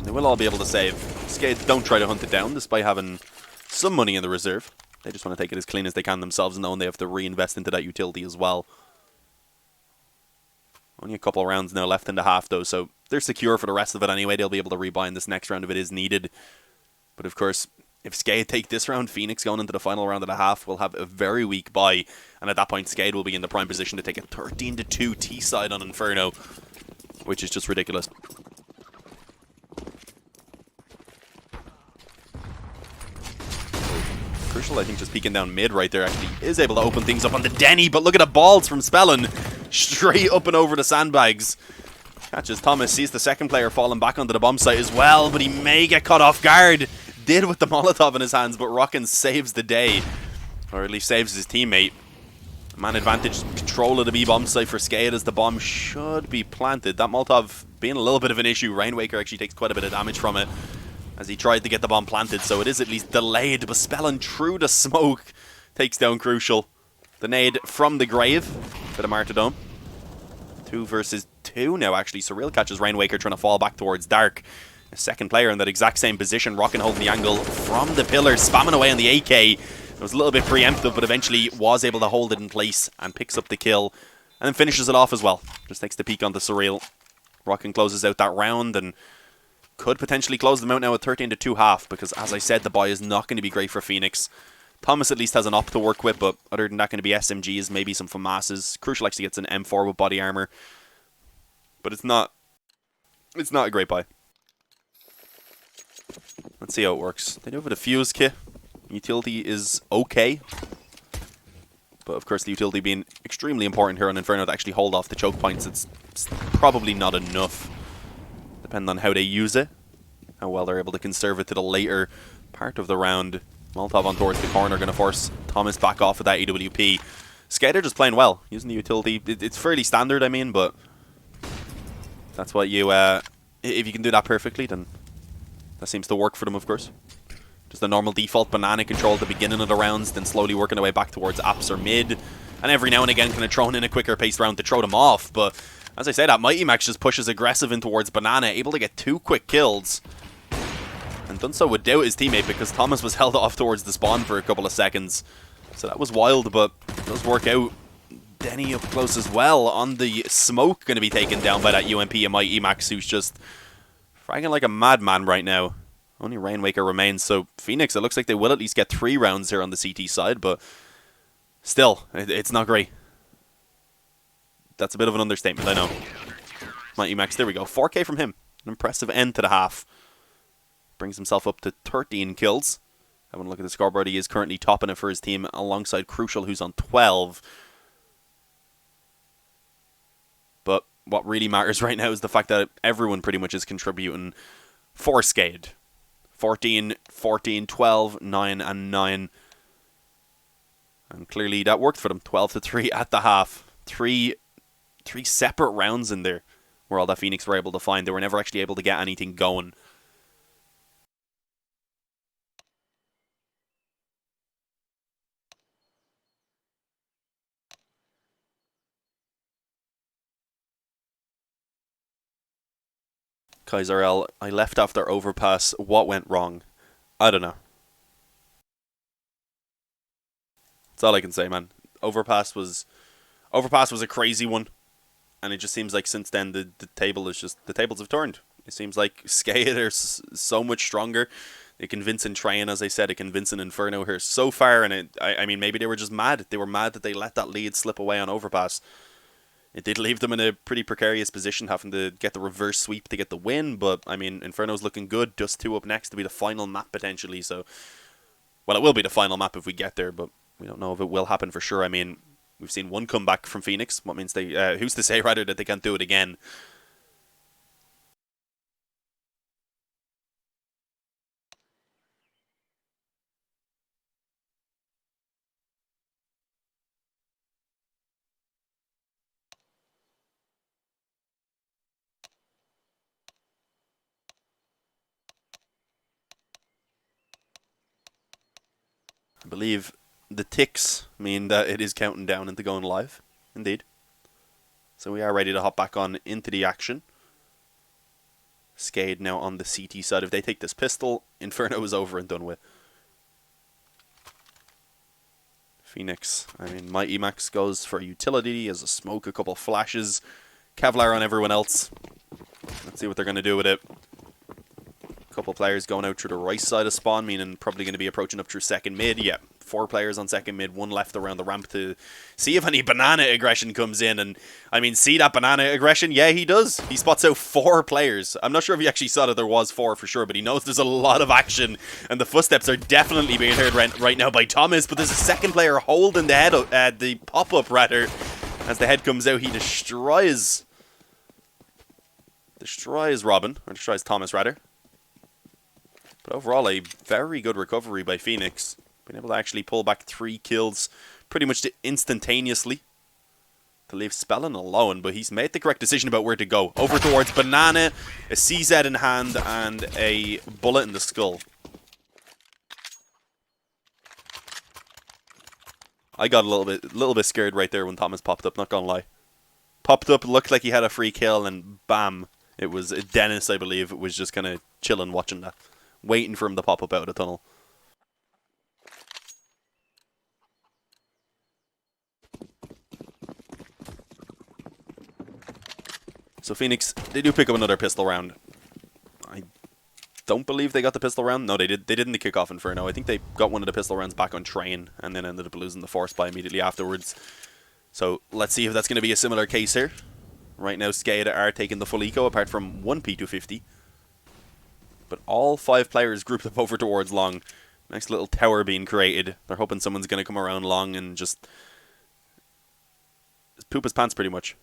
They will all be able to save. SKADE don't try to hunt it down, despite having some money in the reserve. They just want to take it as clean as they can themselves, knowing they have to reinvest into that utility as well. Only a couple of rounds now left in the half, though, so they're secure for the rest of it anyway. They'll be able to rebuy in this next round if it is needed. But of course, if SKADE take this round, Phoenix going into the final round of the half will have a very weak buy. And at that point, SKADE will be in the prime position to take a 13-2 T-side on Inferno, which is just ridiculous. Crucial, I think, just peeking down mid right there actually is able to open things up on the Denny, but look at the balls from Spellin. Straight up and over the sandbags. Catches Thomas, sees the second player falling back onto the bomb site as well, but he may get caught off guard. Did with the Molotov in his hands, but Rockin saves the day. Or at least saves his teammate. Man advantage control of the B bomb site for SKADE as the bomb should be planted. That Molotov being a little bit of an issue. Rainwaker actually takes quite a bit of damage from it as he tried to get the bomb planted, so it is at least delayed, but Spellin through the smoke takes down Crucial. The nade from the grave for the Martyrdom. 2 versus 2 now, actually. Surreal catches Rainwaker trying to fall back towards Dark. A second player in that exact same position. Rockin holding the angle from the pillar, spamming away on the AK. It was a little bit preemptive, but eventually was able to hold it in place and picks up the kill. And then finishes it off as well. Just takes the peek onto Surreal. Rockin closes out that round and could potentially close them out now at 13-2 half, because as I said, the buy is not going to be great for Phoenix. Thomas at least has an op to work with, but other than that, going to be SMGs, maybe some FAMASs. Crucial actually gets an M4 with body armor, but it's not a great buy. Let's see how it works. They do have a defuse kit. Utility is okay, but of course the utility being extremely important here on Inferno to actually hold off the choke points, it's probably not enough. Depending on how they use it, how well they're able to conserve it to the later part of the round. Molotov on towards the corner, going to force Thomas back off of that AWP. SKADE are just playing well, using the utility. It's fairly standard, I mean, but that's what you, if you can do that perfectly, then that seems to work for them, of course. Just the normal default banana control at the beginning of the rounds, then slowly working their way back towards apps or mid. And every now and again kind of throwing in a quicker paced round to throw them off, but as I say, that Mighty Max just pushes aggressive in towards Banana, able to get 2 quick kills. And done so without his teammate, because Thomas was held off towards the spawn for a couple of seconds. So that was wild, but it does work out. Denny up close as well on the smoke, going to be taken down by that UMP and Mighty Max, who's just fragging like a madman right now. Only Rainwaker remains, so Phoenix, it looks like they will at least get 3 rounds here on the CT side, but still, it's not great. That's a bit of an understatement, I know. Mighty Max, there we go. 4K from him. An impressive end to the half. Brings himself up to 13 kills. Having a look at the scoreboard, he is currently topping it for his team alongside Crucial, who's on 12. But what really matters right now is the fact that everyone pretty much is contributing for SKADE. 14, 14, 12, 9, and 9. And clearly that worked for them. 12-3 at the half. Three separate rounds in there where all that Phoenix were able to find. They were never actually able to get anything going. Kaiser I left after overpass. What went wrong? I don't know. That's all I can say, man. Overpass was a crazy one, and it just seems like since then the tables have turned. It seems like SKADE are so much stronger. A convincing train, as I said, a convincing Inferno here so far, and I mean, maybe they were just mad. They were mad that they let that lead slip away on overpass. It did leave them in a pretty precarious position, having to get the reverse sweep to get the win, but, I mean, Inferno's looking good. Dust 2 up next to be the final map, potentially, so... Well, it will be the final map if we get there, but we don't know if it will happen for sure. I mean, we've seen one comeback from Phoenix. What means they... who's to say, rather, that they can't do it again? I believe the ticks mean that it is counting down into going live. Indeed. So we are ready to hop back on into the action. SKADE now on the CT side. If they take this pistol, Inferno is over and done with. Phoenix, I mean, my Emax goes for utility as a smoke, a couple flashes. Kevlar on everyone else. Let's see what they're going to do with it. Couple players going out through the right side of spawn, meaning probably going to be approaching up through second mid. Yeah, 4 players on second mid, 1 left around the ramp to see if any banana aggression comes in. And, I mean, see that banana aggression? Yeah, he does. He spots out 4 players. I'm not sure if he actually saw that there was 4 for sure, but he knows there's a lot of action. And the footsteps are definitely being heard right now by Thomas. But there's a second player holding the head, the pop-up, rather. As the head comes out, he destroys Robin, or destroys Thomas, rather. But overall, a very good recovery by Phoenix. Being able to actually pull back 3 kills pretty much instantaneously to leave Spellin alone. But he's made the correct decision about where to go. Over towards Banana, a CZ in hand, and a bullet in the skull. I got a little bit scared right there when Thomas popped up, not gonna lie. Popped up, looked like he had a free kill, and bam. It was Dennis, I believe, was just kind of chilling watching that. Waiting for him to pop up out of the tunnel. So Phoenix, they do pick up another pistol round. I don't believe they got the pistol round. No, they did. They didn't kick off Inferno. I think they got one of the pistol rounds back on train and then ended up losing the force by immediately afterwards. So let's see if that's going to be a similar case here. Right now, SKADE are taking the full eco apart from 1 P250. But all 5 players grouped up over towards long. Nice little tower being created. They're hoping someone's going to come around long and just poop his pants pretty much.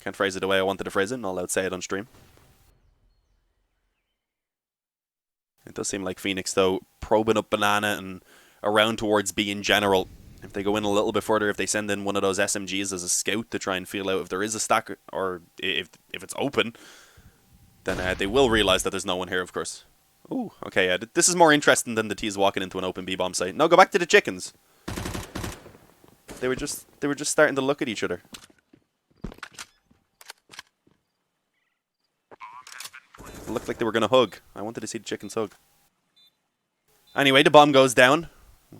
Can't phrase it the way I wanted to phrase it, and I'll out say it on stream. It does seem like Phoenix, though, probing up Banana and around towards B in general. If they go in a little bit further, if they send in one of those SMGs as a scout to try and feel out if there is a stack or if it's open, then they will realize that there's no one here, of course. Ooh, okay, yeah, this is more interesting than the T's walking into an open B-bomb site. No, go back to the chickens. They were just starting to look at each other. It looked like they were going to hug. I wanted to see the chickens hug. Anyway, the bomb goes down.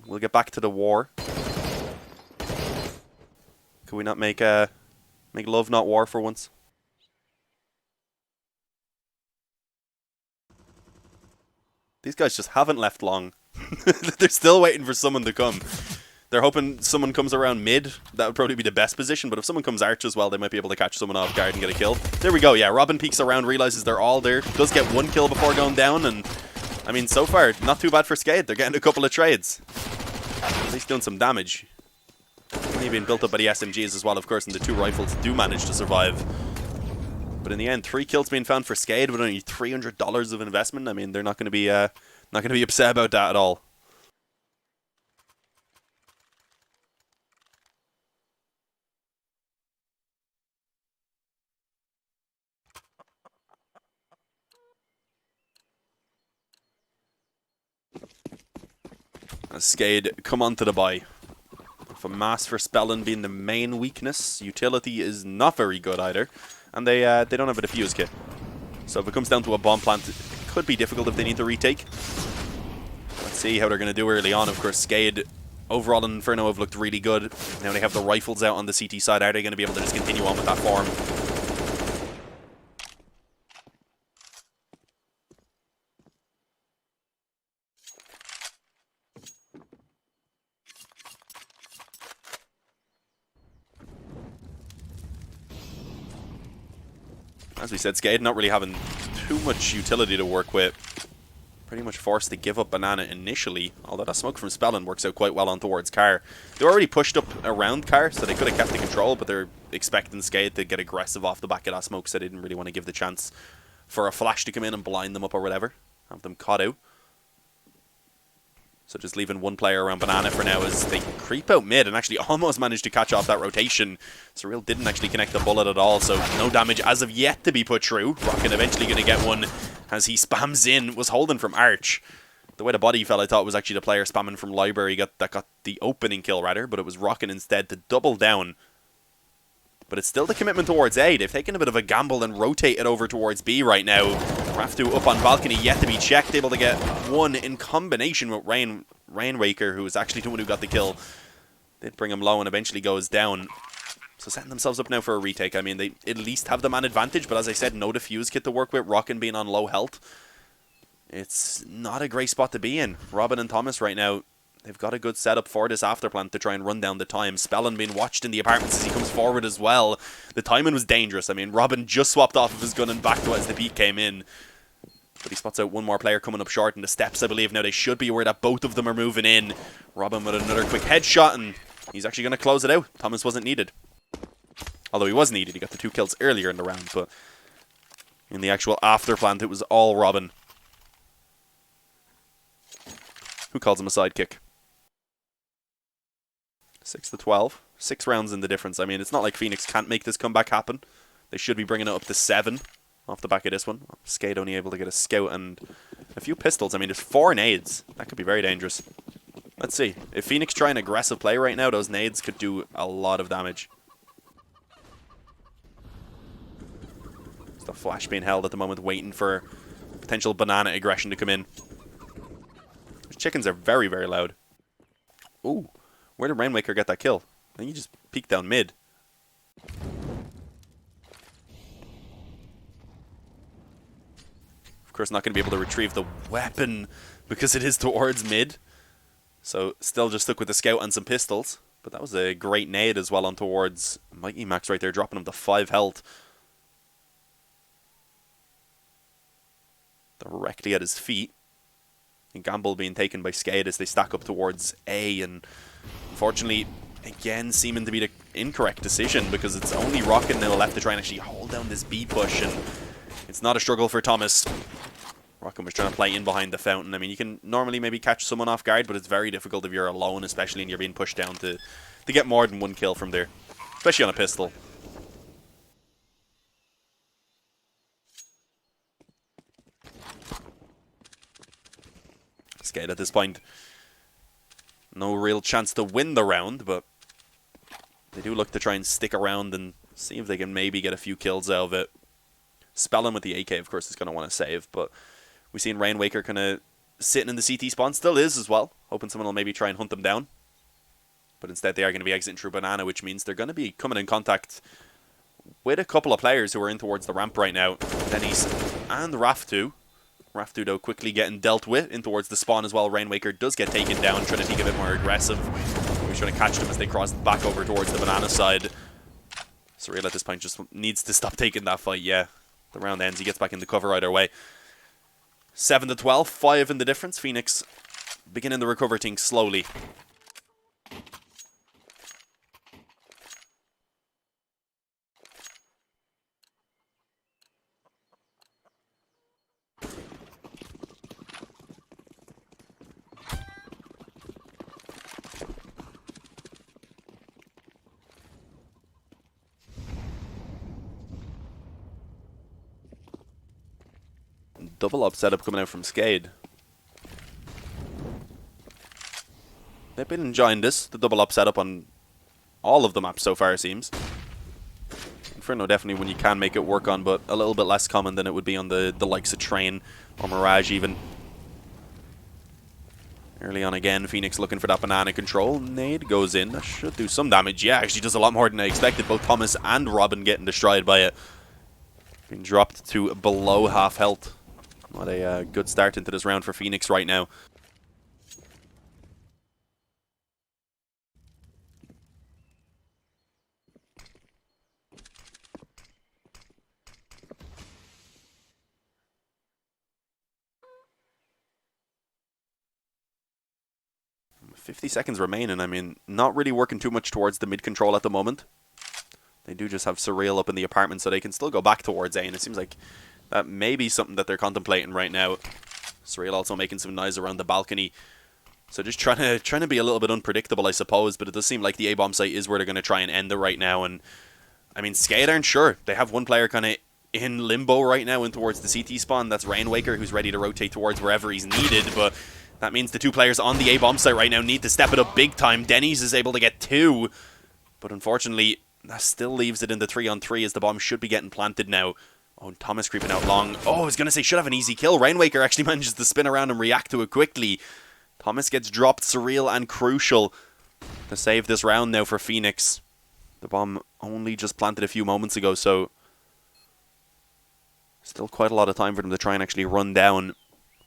We'll get back to the war. Can we not make love, not war for once? These guys just haven't left long. They're still waiting for someone to come. They're hoping someone comes around mid. That would probably be the best position, but if someone comes arch as well, they might be able to catch someone off guard and get a kill. There we go, yeah. Robin peeks around, realizes they're all there. Does get 1 kill before going down, and I mean, so far, not too bad for SKADE. They're getting a couple of trades. At least doing some damage. Only being built up by the SMGs as well, of course, and the 2 rifles do manage to survive. But in the end, 3 kills being found for SKADE with only $300 of investment. I mean, they're not going to be upset about that at all. As SKADE come onto the buy. With a mass for Spellin being the main weakness, utility is not very good either, and they don't have a defuse kit. So if it comes down to a bomb plant, it could be difficult if they need to retake. Let's see how they're going to do early on. Of course, SKADE overall in Inferno have looked really good. Now they have the rifles out on the CT side. Are they going to be able to just continue on with that form? As we said, SKADE not really having too much utility to work with. Pretty much forced to give up banana initially, although that smoke from Spellin works out quite well on towards Car. They were already pushed up around Car, so they could have kept the control, but they're expecting SKADE to get aggressive off the back of that smoke, so they didn't really want to give the chance for a flash to come in and blind them up or whatever. Have them caught out. So just leaving one player around banana for now as they creep out mid and actually almost managed to catch off that rotation. Surreal didn't actually connect the bullet at all, so no damage as of yet to be put through. Rocket eventually going to get one as he spams in. Was holding from Arch. The way the body fell, I thought was actually the player spamming from Library that got the opening kill rather, but it was Rocket instead to double down. But it's still the commitment towards A. They've taken a bit of a gamble and rotated over towards B right now. Raftu up on balcony, yet to be checked, able to get one in combination with Rainwaker, who was actually the one who got the kill. Did bring him low and eventually goes down. So setting themselves up now for a retake. I mean, they at least have the man advantage, but as I said, no defuse kit to work with. Rockin being on low health. It's not a great spot to be in. Robin and Thomas right now, they've got a good setup for this afterplant to try and run down the time. Spellin being watched in the apartments as he comes forward as well. The timing was dangerous. I mean, Robin just swapped off of his gun and back to it as the peak came in. But he spots out one more player coming up short in the steps, I believe. Now they should be aware that both of them are moving in. Robin with another quick headshot, and he's actually going to close it out. Thomas wasn't needed. Although he was needed. He got the 2 kills earlier in the round, but in the actual afterplant, it was all Robin. Who calls him a sidekick? 6-12. 6 rounds in the difference. I mean, it's not like Phoenix can't make this comeback happen. They should be bringing it up to 7 off the back of this one. SKADE only able to get a scout and a few pistols. I mean, there's 4 nades. That could be very dangerous. Let's see. If Phoenix try an aggressive play right now, those nades could do a lot of damage. It's the flash being held at the moment, waiting for potential banana aggression to come in. Those chickens are very, very loud. Ooh. Where did Rainwaker get that kill? I think he just peeked down mid. Of course, not going to be able to retrieve the weapon because it is towards mid. So, still just stuck with the scout and some pistols. But that was a great nade as well on towards Mikey Max right there, dropping him to 5 health. Directly at his feet. And gamble being taken by SKADE as they stack up towards A, and unfortunately, again, seeming to be the incorrect decision because it's only Rocket now left to try and actually hold down this B push, and it's not a struggle for Thomas. Rocket was trying to play in behind the fountain. I mean, you can normally maybe catch someone off guard, but it's very difficult if you're alone, especially and you're being pushed down to get more than 1 kill from there, especially on a pistol. SKADE at this point, no real chance to win the round, but they do look to try and stick around and see if they can maybe get a few kills out of it. Spellin with the AK, of course, is going to want to save, but we've seen Rainwaker kind of sitting in the CT spawn, still is as well, hoping someone will maybe try and hunt them down. But instead they are going to be exiting through banana, which means they're going to be coming in contact with a couple of players who are in towards the ramp right now. Denny's and Raftu. Raftu, though, quickly getting dealt with in towards the spawn as well. Rainwaker does get taken down, trying to be a bit more aggressive. He's trying to catch them as they cross back over towards the banana side. Surreal at this point just needs to stop taking that fight, yeah. The round ends, he gets back in the cover either way. 7-12, 5 in the difference. Phoenix beginning to recover things slowly. Double up setup coming out from SKADE. They've been enjoying this, the double up setup on all of the maps so far, it seems. Inferno definitely when you can make it work on, but a little bit less common than it would be on the likes of Train or Mirage even. Early on again, Phoenix looking for that banana control. Nade goes in. That should do some damage. Yeah, actually does a lot more than I expected. Both Thomas and Robin getting destroyed by it. Being dropped to below half health. What a good start into this round for Phoenix right now. .50 seconds remaining. I mean, not really working too much towards the mid control at the moment. They do just have Surreal up in the apartment, so they can still go back towards A, and it seems like that may be something that they're contemplating right now. Surreal also making some noise around the balcony. So just trying to be a little bit unpredictable, I suppose, but it does seem like the A-bomb site is where they're going to try and end it right now. And I mean, SKADE aren't sure. They have one player kind of in limbo right now in towards the CT spawn. That's Rainwaker, who's ready to rotate towards wherever he's needed, but that means the two players on the A-bomb site right now need to step it up big time. Denny's is able to get 2, but unfortunately, that still leaves it in the 3-on-3 as the bomb should be getting planted now. Oh, Thomas creeping out long. Oh, I was going to say should have an easy kill. Rainwaker actually manages to spin around and react to it quickly. Thomas gets dropped. Surreal and Crucial to save this round now for Phoenix. The bomb only just planted a few moments ago, so still quite a lot of time for them to try and actually run down.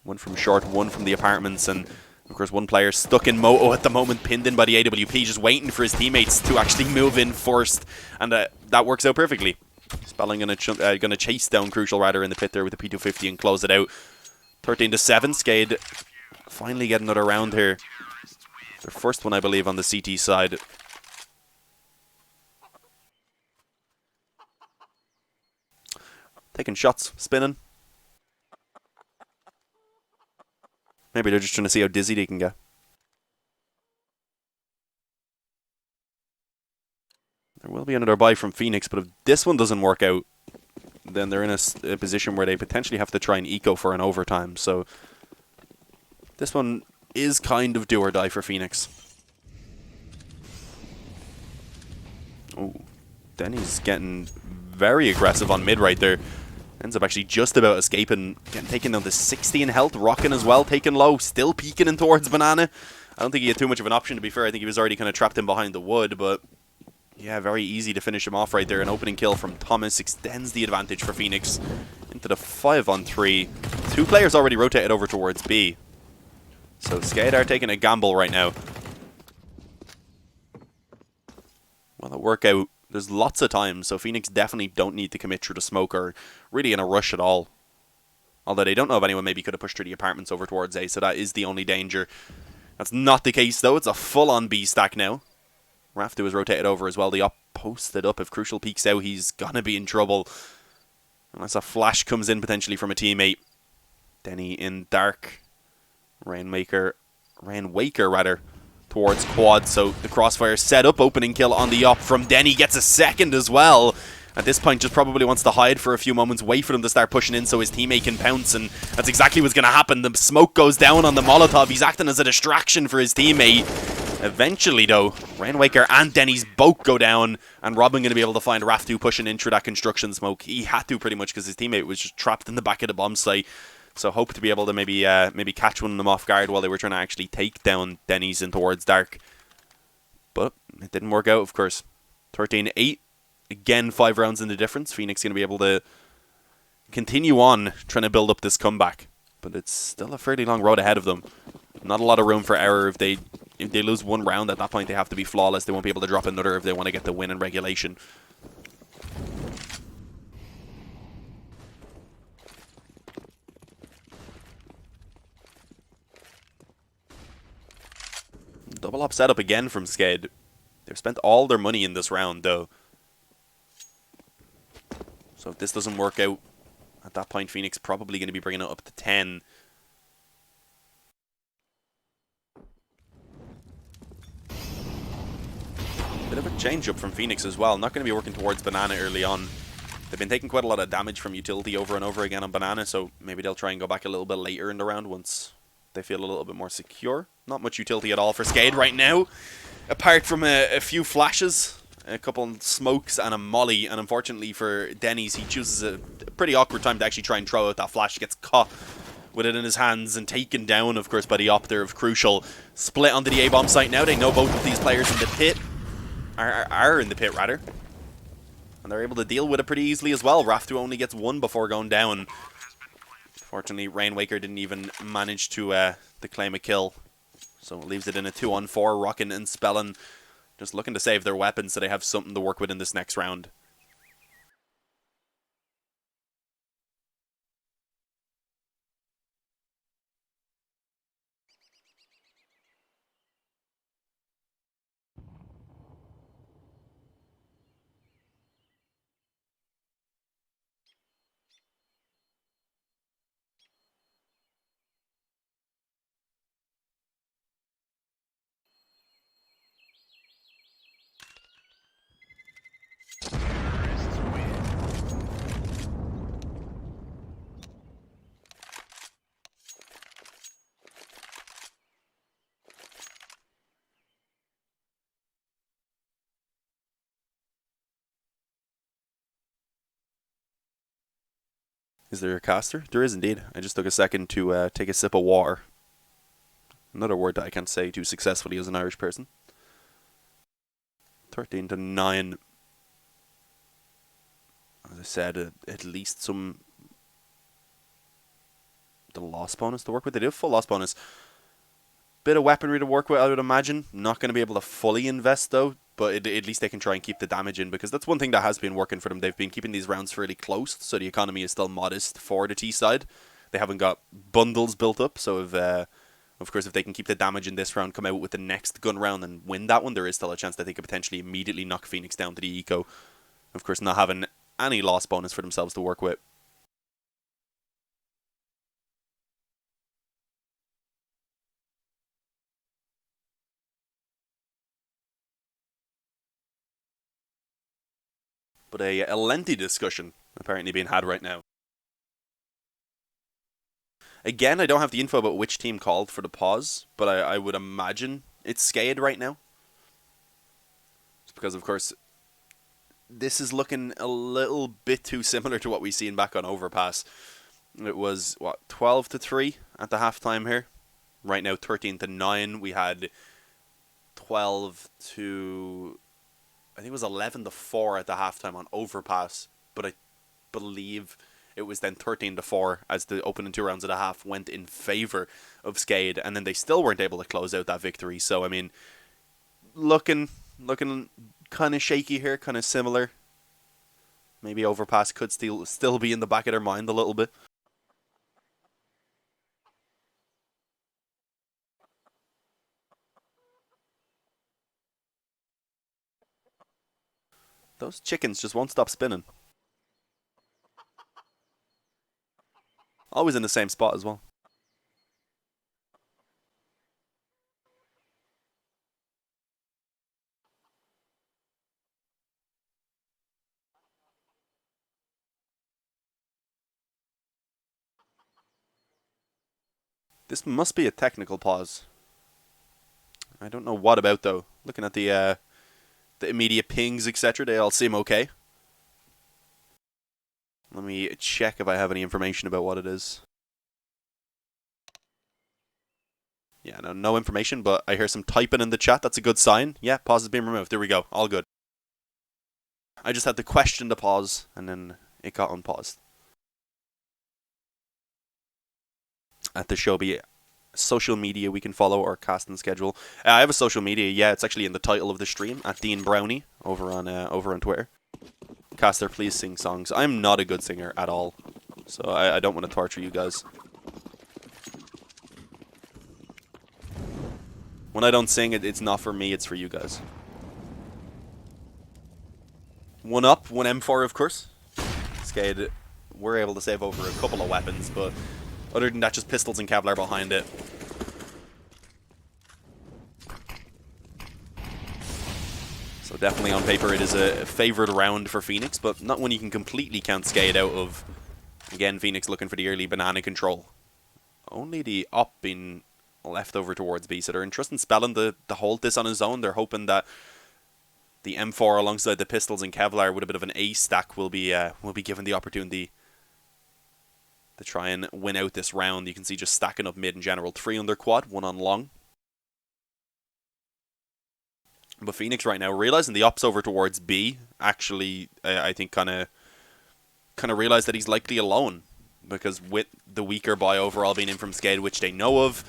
One from short, one from the apartments, and of course one player stuck in Moto at the moment, pinned in by the AWP, just waiting for his teammates to actually move in first, and that works out perfectly. Spelling gonna chase down Crucial rather in the pit there with the P250 and close it out. 13-7. SKADE finally get another round here. Their first one, I believe, on the CT side. Taking shots, spinning. Maybe they're just trying to see how dizzy they can get. There will be another buy from Phoenix, but if this one doesn't work out, then they're in a position where they potentially have to try and eco for an overtime. So this one is kind of do or die for Phoenix. Oh, Denny's getting very aggressive on mid right there. Ends up actually just about escaping, getting taken down to 60 in health. Rockin' as well, taken low, still peeking in towards Banana. I don't think he had too much of an option, to be fair. I think he was already kind of trapped in behind the wood, but yeah, very easy to finish him off right there. An opening kill from Thomas extends the advantage for Phoenix into the 5-on-3. 2 players already rotated over towards B. So SKADE are taking a gamble right now. Well, it'll work out. There's lots of time, so Phoenix definitely don't need to commit through the smoke or really in a rush at all. Although they don't know if anyone maybe could have pushed through the apartments over towards A, so that is the only danger. That's not the case, though. It's a full-on B stack now. Raftu is rotated over as well. The op posted up. If Crucial peeks out, he's going to be in trouble. Unless a flash comes in potentially from a teammate. Denny in dark. Rainwaker rather. Towards quad, so the crossfire set up, opening kill on the op from Denny, gets a second as well. At this point, just probably wants to hide for a few moments, wait for them to start pushing in so his teammate can pounce, and that's exactly what's going to happen. The smoke goes down on the Molotov, he's acting as a distraction for his teammate. Eventually, though, Rainwaker and Denny's both go down, and Robin going to be able to find Raftu pushing in through that construction smoke. He had to pretty much because his teammate was just trapped in the back of the bomb site. So hope to be able to maybe catch one of them off guard while they were trying to actually take down Denny's in towards dark. But it didn't work out, of course. 13-8. Again, 5 rounds in the difference. Phoenix going to be able to continue on trying to build up this comeback. But it's still a fairly long road ahead of them. Not a lot of room for error. If they lose one round, at that point they have to be flawless. They won't be able to drop another if they want to get the win in regulation. Double up setup again from SKADE. They've spent all their money in this round, though. So if this doesn't work out, at that point, Phoenix probably going to be bringing it up to 10. Bit of a change-up from Phoenix as well. Not going to be working towards Banana early on. They've been taking quite a lot of damage from utility over and over again on Banana, so maybe they'll try and go back a little bit later in the round once they feel a little bit more secure. Not much utility at all for SKADE right now, apart from a few flashes. a couple smokes and a molly, and unfortunately for Denny's, he chooses a pretty awkward time to actually try and throw out that flash. Gets caught with it in his hands and taken down, of course, by the op there of Crucial. Split onto the A-bomb site now. They know both of these players in the pit, are in the pit, rather. And they're able to deal with it pretty easily as well. Raftu only gets one before going down. Fortunately, Rainwaker didn't even manage to claim a kill. So it leaves it in a 2-on-4. Rockin and Spellin just looking to save their weapons so they have something to work with in this next round. Is there a caster? There is indeed. I just took a second to take a sip of water. Another word that I can't say too successfully as an Irish person. 13-9. As I said, at least some the loss bonus to work with. They do have full loss bonus. Bit of weaponry to work with, I would imagine. Not going to be able to fully invest though, but at least they can try and keep the damage in, because that's one thing that has been working for them. They've been keeping these rounds fairly close, so the economy is still modest for the T side. They haven't got bundles built up, so if of course, if they can keep the damage in this round, come out with the next gun round and win that one, there is still a chance that they could potentially immediately knock Phoenix down to the eco. Of course, not having any loss bonus for themselves to work with. But a lengthy discussion apparently being had right now. Again, I don't have the info about which team called for the pause, but I would imagine it's SKADE right now. It's because, of course, this is looking a little bit too similar to what we've seen back on Overpass. It was, what, 12-3 at the halftime here. Right now, 13-9. We had 12 to... I think it was 11-4 at the halftime on Overpass, but I believe it was then 13-4 as the opening 2 rounds of the half went in favor of SKADE, and then they still weren't able to close out that victory. So, I mean, looking kind of shaky here, kind of similar. Maybe Overpass could still be in the back of their mind a little bit. Those chickens just won't stop spinning. Always in the same spot as well. This must be a technical pause. I don't know what about though. Looking at the immediate pings, etc., they all seem okay. Let me check if I have any information about what it is. Yeah, no information, but I hear some typing in the chat. That's a good sign. Yeah, pause has been removed. There we go. All good. I just had to question the pause, and then it got unpaused. At the show be social media we can follow or casting schedule. I have a social media. Yeah, it's actually in the title of the stream at Dean Brownie over on Twitter. Caster, please sing songs. I'm not a good singer at all, so I don't want to torture you guys. When I don't sing, it's not for me, it's for you guys. 1 up, 1 M4 of course. SKADE were able to save over a couple of weapons, but other than that, just pistols and Kevlar behind it. So definitely on paper it is a favoured round for Phoenix, but not when you can completely count SKADE out of, again, Phoenix looking for the early banana control. Only the op being left over towards B, so they're entrusting Spellin to hold this on his own. They're hoping that The M4 alongside the pistols and Kevlar with a bit of an A stack will be given the opportunity to try and win out this round. You can see just stacking up mid in general. 3 under quad, 1 on long. But Phoenix right now, realizing the ops over towards B, actually, I think kind of realized that he's likely alone. Because with the weaker buy overall being in from SKADE, which they know of,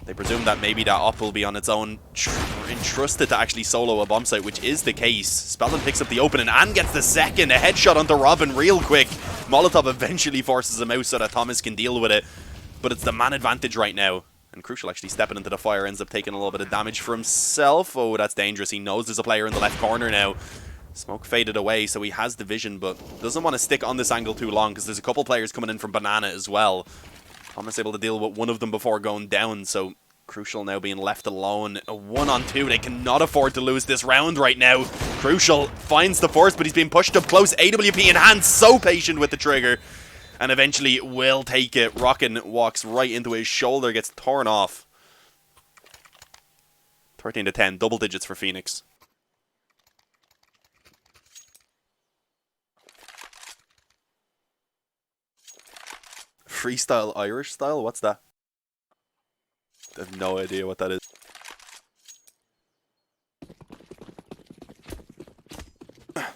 they presume that maybe that op will be on its own, entrusted to actually solo a bomb site, which is the case. Spellman picks up the opening and gets the second. A headshot onto Robin real quick. Molotov eventually forces him out so that Thomas can deal with it. But it's the man advantage right now. And Crucial actually stepping into the fire, ends up taking a little bit of damage for himself. Oh, that's dangerous. He knows there's a player in the left corner now. Smoke faded away, so he has the vision, but doesn't want to stick on this angle too long because there's a couple players coming in from Banana as well. Thomas able to deal with one of them before going down, so Crucial now being left alone. A 1-on-2. They cannot afford to lose this round right now. Crucial finds the force, but he's being pushed up close. AWP in hand, so patient with the trigger. And eventually will take it. Rockin walks right into his shoulder, gets torn off. 13 to 10, double digits for Phoenix. Freestyle Irish style? What's that? I have no idea what that is.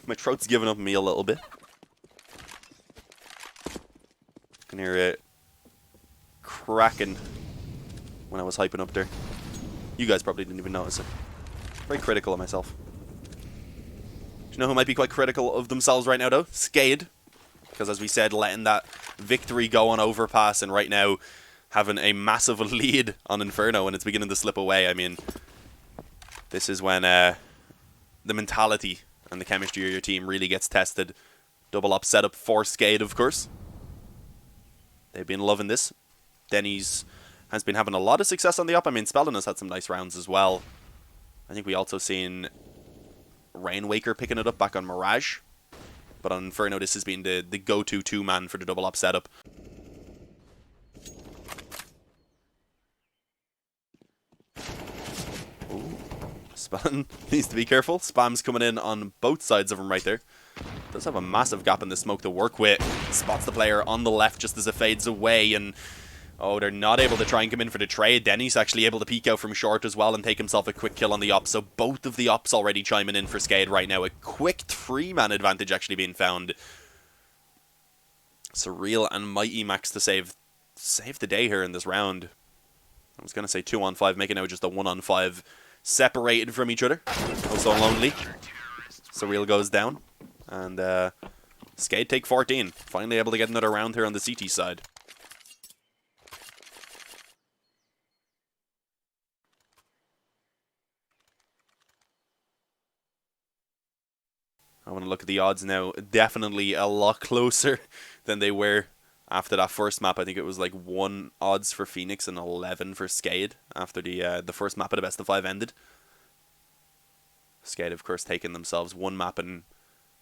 My throat's giving up on me a little bit. I can hear it cracking when I was hyping up there. You guys probably didn't even notice it. Very critical of myself. Do you know who might be quite critical of themselves right now though? SKADE. Because as we said, letting that victory go on overpass and right now having a massive lead on Inferno and it's beginning to slip away. I mean, this is when the mentality and the chemistry of your team really gets tested. Double up setup for SKADE, of course. They've been loving this. Denny's has been having a lot of success on the up. I mean, Spellman has had some nice rounds as well. I think we also seen Rainwaker picking it up back on Mirage. But on Inferno, this has been the go-to two-man for the double up setup. Ooh. Spam needs to be careful. Spam's coming in on both sides of him right there. Does have a massive gap in the smoke to work with. Spots the player on the left just as it fades away. And oh, they're not able to try and come in for the trade. Denny's actually able to peek out from short as well and take himself a quick kill on the op. So both of the ops already chiming in for SKADE right now. A quick 3-man advantage actually being found. Surreal and Mighty Max to save the day here in this round. I was going to say 2-on-5, making now just a 1-on-5. Separated from each other. Also lonely. Surreal goes down. And SKADE take 14. Finally able to get another round here on the CT side. I want to look at the odds now. Definitely a lot closer than they were after that first map. I think it was like 1 odds for Phoenix and 11 for SKADE after the first map of the best of 5 ended. SKADE, of course, taking themselves 1 map and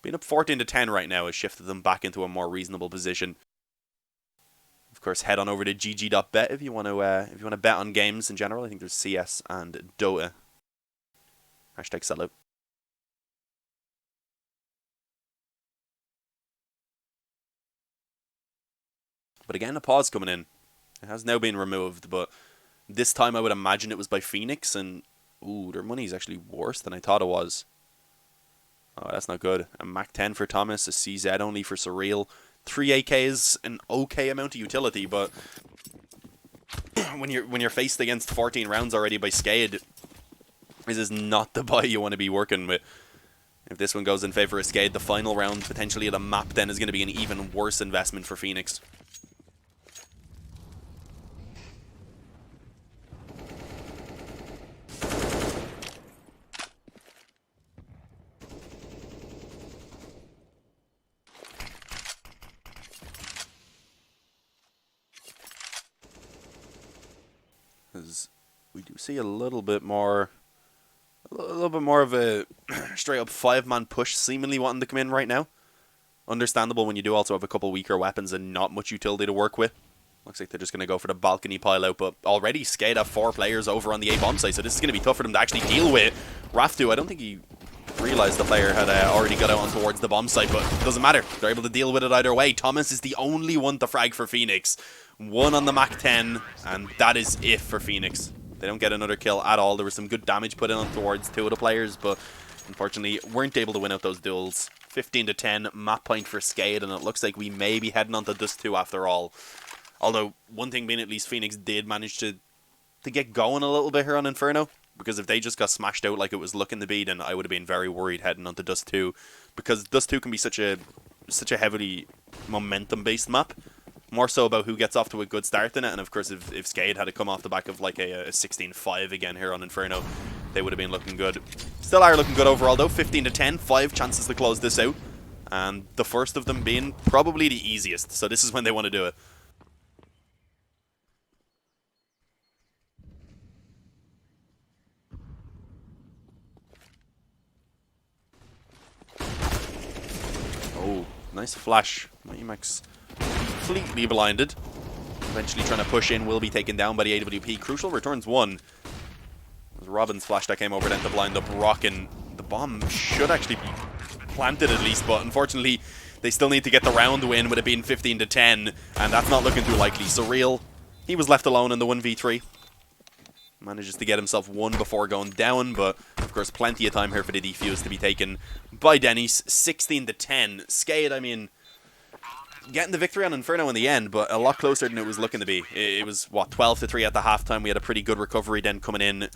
being up 14 to 10 right now has shifted them back into a more reasonable position. Of course, head on over to GG.Bet if you want to bet on games in general. I think there's CS and Dota. Hashtag sellout. But again, a pause coming in. It has now been removed, but this time I would imagine it was by Phoenix, and ooh, their money is actually worse than I thought it was. Oh, that's not good. A Mac 10 for Thomas, a CZ only for Surreal. 3 AK is an okay amount of utility, but when you're faced against 14 rounds already by SKADE, this is not the buy you want to be working with. If this one goes in favor of SKADE, the final round potentially at a map then is going to be an even worse investment for Phoenix. Because we do see a little bit more of a straight up 5-man push seemingly wanting to come in right now. Understandable when you do also have a couple weaker weapons and not much utility to work with. Looks like they're just going to go for the balcony pile out, but already SKADE have 4 players over on the A bomb site, so this is going to be tough for them to actually deal with. Raftu, I don't think he realised the player had already got out on towards the bomb site, but it doesn't matter. They're able to deal with it either way. Thomas is the only one to frag for Phoenix. One on the Mach 10, and that is it for Phoenix. They don't get another kill at all. There was some good damage put in on towards two of the players, but unfortunately weren't able to win out those duels. 15-10, map point for SKADE, and it looks like we may be heading on to Dust 2 after all. Although, one thing being, at least Phoenix did manage to get going a little bit here on Inferno. Because if they just got smashed out like it was looking to be, then I would have been very worried heading on to Dust 2. Because Dust 2 can be such a heavily momentum-based map. More so about who gets off to a good start in it. And of course, if SKADE had to come off the back of like a 16-5 again here on Inferno, they would have been looking good. Still are looking good overall though. 15-10, 5 chances to close this out. And the first of them being probably the easiest. So this is when they want to do it. Oh, nice flash. Max completely blinded. Eventually trying to push in, will be taken down by the AWP. Crucial returns one. It was Robin's flash that came over then to blind up Rock, and the bomb should actually be planted at least, but unfortunately they still need to get the round win with it being 15-10, and that's not looking too likely. Surreal, he was left alone in the 1v3. Manages to get himself one before going down, but of course plenty of time here for the defuse to be taken by Denny's. 16-10. SKADE, I mean, getting the victory on Inferno in the end, but a lot closer than it was looking to be. It was, what, 12-3 at the halftime. We had a pretty good recovery then coming in.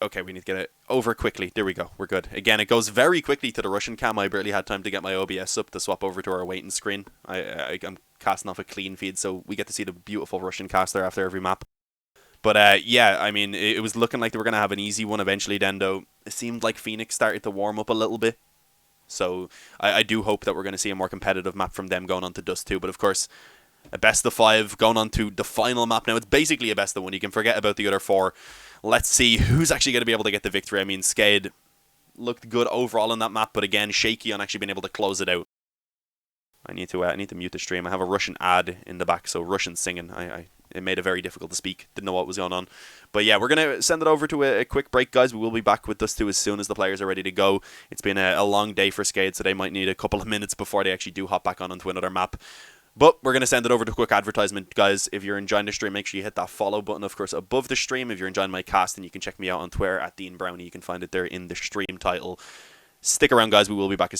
Okay, we need to get it over quickly. There we go. We're good. Again, it goes very quickly to the Russian cam. I barely had time to get my OBS up to swap over to our waiting screen. I'm casting off a clean feed, so we get to see the beautiful Russian cast there after every map. But yeah, I mean, it was looking like they were going to have an easy one eventually then, though. It seemed like Phoenix started to warm up a little bit. So I do hope that we're going to see a more competitive map from them going on to Dust 2. But of course, a best of 5 going on to the final map now. It's basically a best of 1. You can forget about the other 4. Let's see who's actually going to be able to get the victory. I mean, SKADE looked good overall on that map, but again, shaky on actually being able to close it out. I need to mute the stream. I have a Russian ad in the back, so Russian singing. It made it very difficult to speak. Didn't know what was going on. But yeah, we're going to send it over to a quick break, guys. We will be back with Dust 2 as soon as the players are ready to go. It's been a long day for SKADE, so they might need a couple of minutes before they actually do hop back on onto another map. But we're going to send it over to a quick advertisement, guys. If you're enjoying the stream, make sure you hit that follow button, of course, above the stream. If you're enjoying my cast, then you can check me out on Twitter at Dean Brownie. You can find it there in the stream title. Stick around, guys. We will be back as soon.